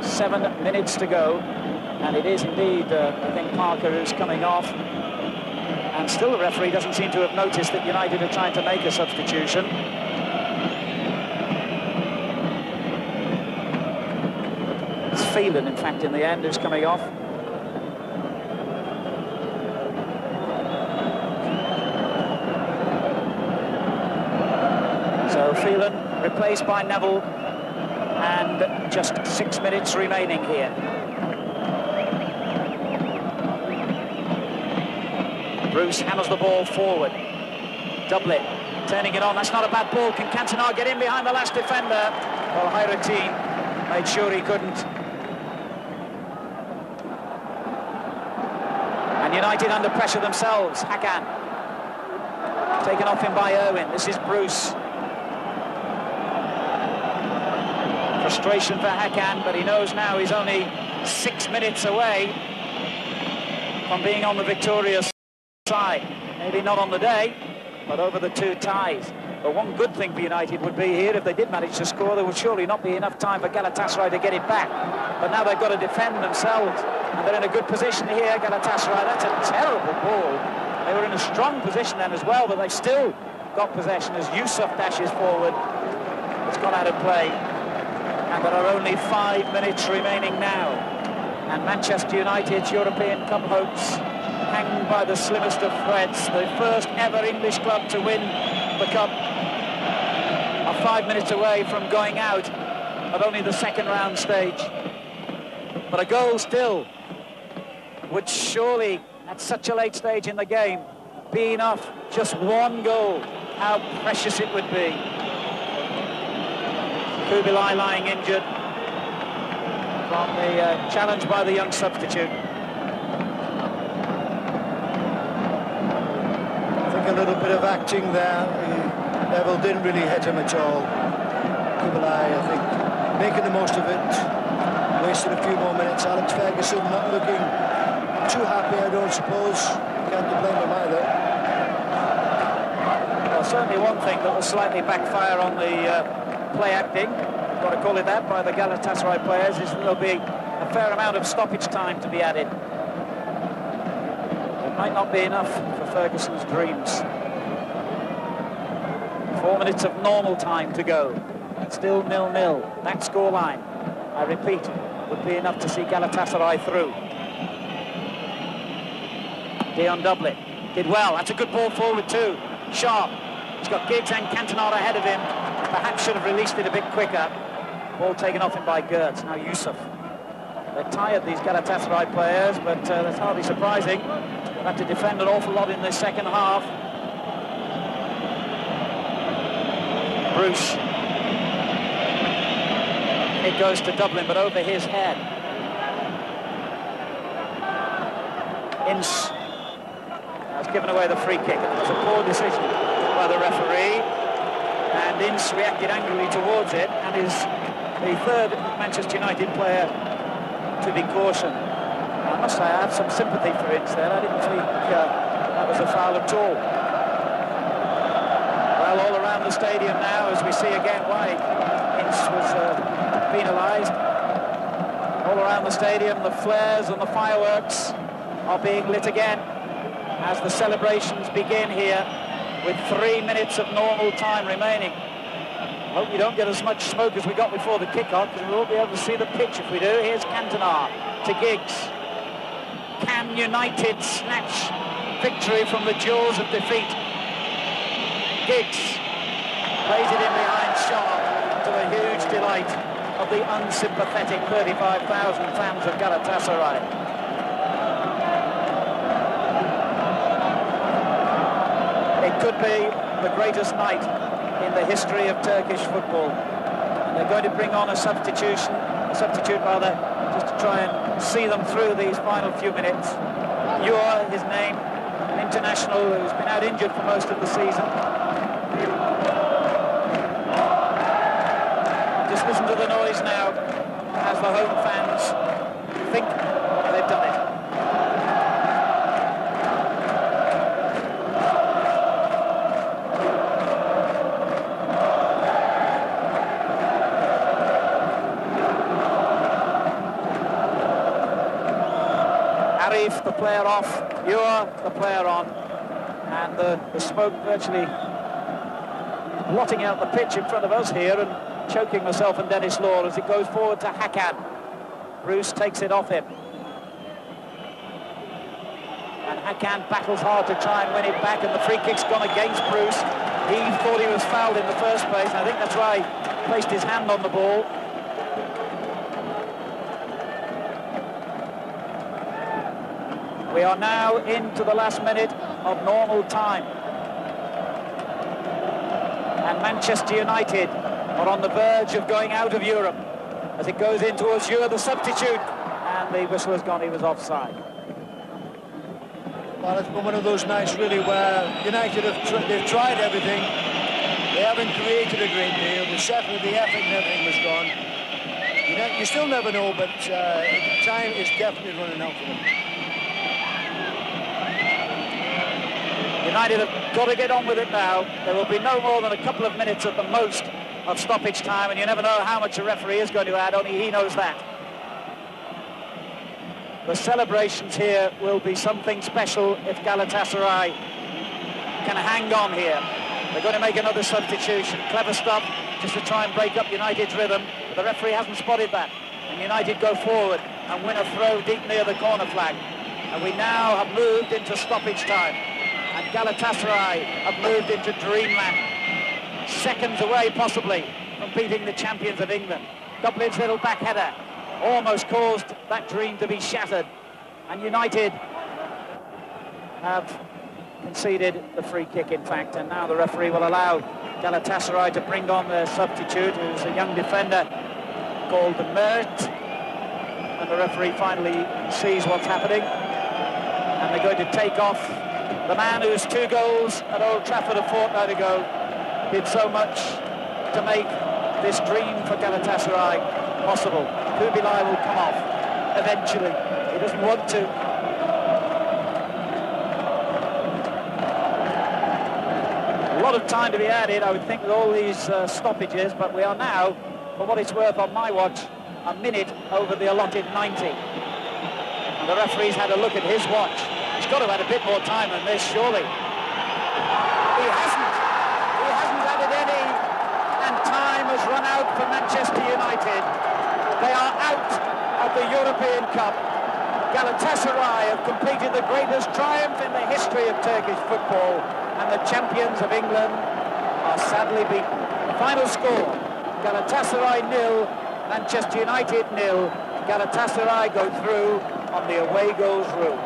7 minutes to go, and it is indeed, I think, Parker who's coming off. And still the referee doesn't seem to have noticed that United are trying to make a substitution. It's Phelan, in fact, in the end, who's coming off. So Phelan replaced by Neville, and just 6 minutes remaining here. Bruce hammers the ball forward. Dublin Turning it on, that's not a bad ball. Can Cantona get in behind the last defender? Well, Hayrettin made sure he couldn't. And United under pressure themselves. Hakan. Taken off him by Irwin. This is Bruce. Frustration for Hakan, but he knows now he's only 6 minutes away from being on the victorious side. Maybe not on the day, but over the two ties. But one good thing for United would be here, if they did manage to score, there would surely not be enough time for Galatasaray to get it back. But now they've got to defend themselves, and they're in a good position here, Galatasaray. That's a terrible ball. They were in a strong position then as well, but they've still got possession as Yusuf dashes forward. It's gone out of play, and there are only 5 minutes remaining now. And Manchester United's European Cup hopes hang by the slimmest of threads. The first ever English club to win the Cup are 5 minutes away from going out at only the second round stage. But a goal still would surely, at such a late stage in the game, be enough. Just one goal, how precious it would be. Kubilai lying injured from the challenge by the young substitute. I think a little bit of acting there. Neville didn't really hit him at all. Kubilai, I think, making the most of it. Wasted a few more minutes. Alex Ferguson not looking too happy, I don't suppose. Can't blame him either. Well, certainly one thing that will slightly backfire on the play acting, I've got to call it that, by the Galatasaray players, is that there'll be a fair amount of stoppage time to be added. It might not be enough for Ferguson's dreams. 4 minutes of normal time to go. Still 0-0. That scoreline, I repeat, would be enough to see Galatasaray through. Dion Dublin did well. That's a good ball forward too. Sharp. He's got Giggs and Cantona ahead of him. Perhaps should have released it a bit quicker. Ball taken off him by Gertz. Now Yusuf. They're tired, these Galatasaray players, but that's hardly surprising. They'll have to defend an awful lot in the second half. Bruce. It goes to Dublin, but over his head. Ince has given away the free kick, and it was a poor decision by the referee. And Ince reacted angrily towards it, and is the third Manchester United player to be cautioned. I must say, I have some sympathy for Ince there. I didn't think that was a foul at all. Well, all around the stadium now, as we see again why Ince was penalised. All around the stadium, the flares and the fireworks are being lit again as the celebrations begin here with 3 minutes of normal time remaining. I hope we don't get as much smoke as we got before the kick-off, because we won't be able to see the pitch if we do. Here's Cantona to Giggs. Can United snatch victory from the jaws of defeat? Giggs plays it in behind Sharp, to the huge delight of the unsympathetic 35,000 fans of Galatasaray. It could be the greatest night in the history of Turkish football. And they're going to bring on a substitute rather, just to try and see them through these final few minutes. Ure, his name, an international who's been out injured for most of the season. Just listen to the noise now as the home fans think they've done it. Arif, the player off, Ure, the player on, and the smoke virtually blotting out the pitch in front of us here and choking myself and Dennis Law as it goes forward to Hakan. Bruce takes it off him. And Hakan battles hard to try and win it back, and the free kick's gone against Bruce. He thought he was fouled in the first place, and I think that's why he placed his hand on the ball. We are now into the last minute of normal time. And Manchester United are on the verge of going out of Europe as it goes in towards Euro, the substitute. And the whistle has gone, he was offside. Well, it's been one of those nights really where United they've tried everything. They haven't created a great deal, but certainly the effort and everything was gone. You still never know, but time is definitely running out for them. United have got to get on with it now. There will be no more than a couple of minutes at the most of stoppage time, and you never know how much a referee is going to add, only he knows that. The celebrations here will be something special if Galatasaray can hang on here. They're going to make another substitution. Clever stuff, just to try and break up United's rhythm. But the referee hasn't spotted that. And United go forward and win a throw deep near the corner flag. And we now have moved into stoppage time. And Galatasaray have moved into dreamland. Seconds away, possibly, from beating the champions of England. Dublin's little back header almost caused that dream to be shattered. And United have conceded the free kick, in fact, and now the referee will allow Galatasaray to bring on their substitute, who's a young defender called Mert. And the referee finally sees what's happening, and they're going to take off the man whose 2 goals at Old Trafford a fortnight ago did so much to make this dream for Galatasaray possible. Kubilai will come off eventually. He doesn't want to. A lot of time to be added, I would think, with all these stoppages, but we are now, for what it's worth on my watch, a minute over the allotted 90. And the referee's had a look at his watch. He's got to have had a bit more time than this, surely. He hasn't added any, and time has run out for Manchester United. They are out of the European Cup. Galatasaray have completed the greatest triumph in the history of Turkish football, and the champions of England are sadly beaten. The final score, Galatasaray 0, Manchester United 0. Galatasaray go through on the away goals rule.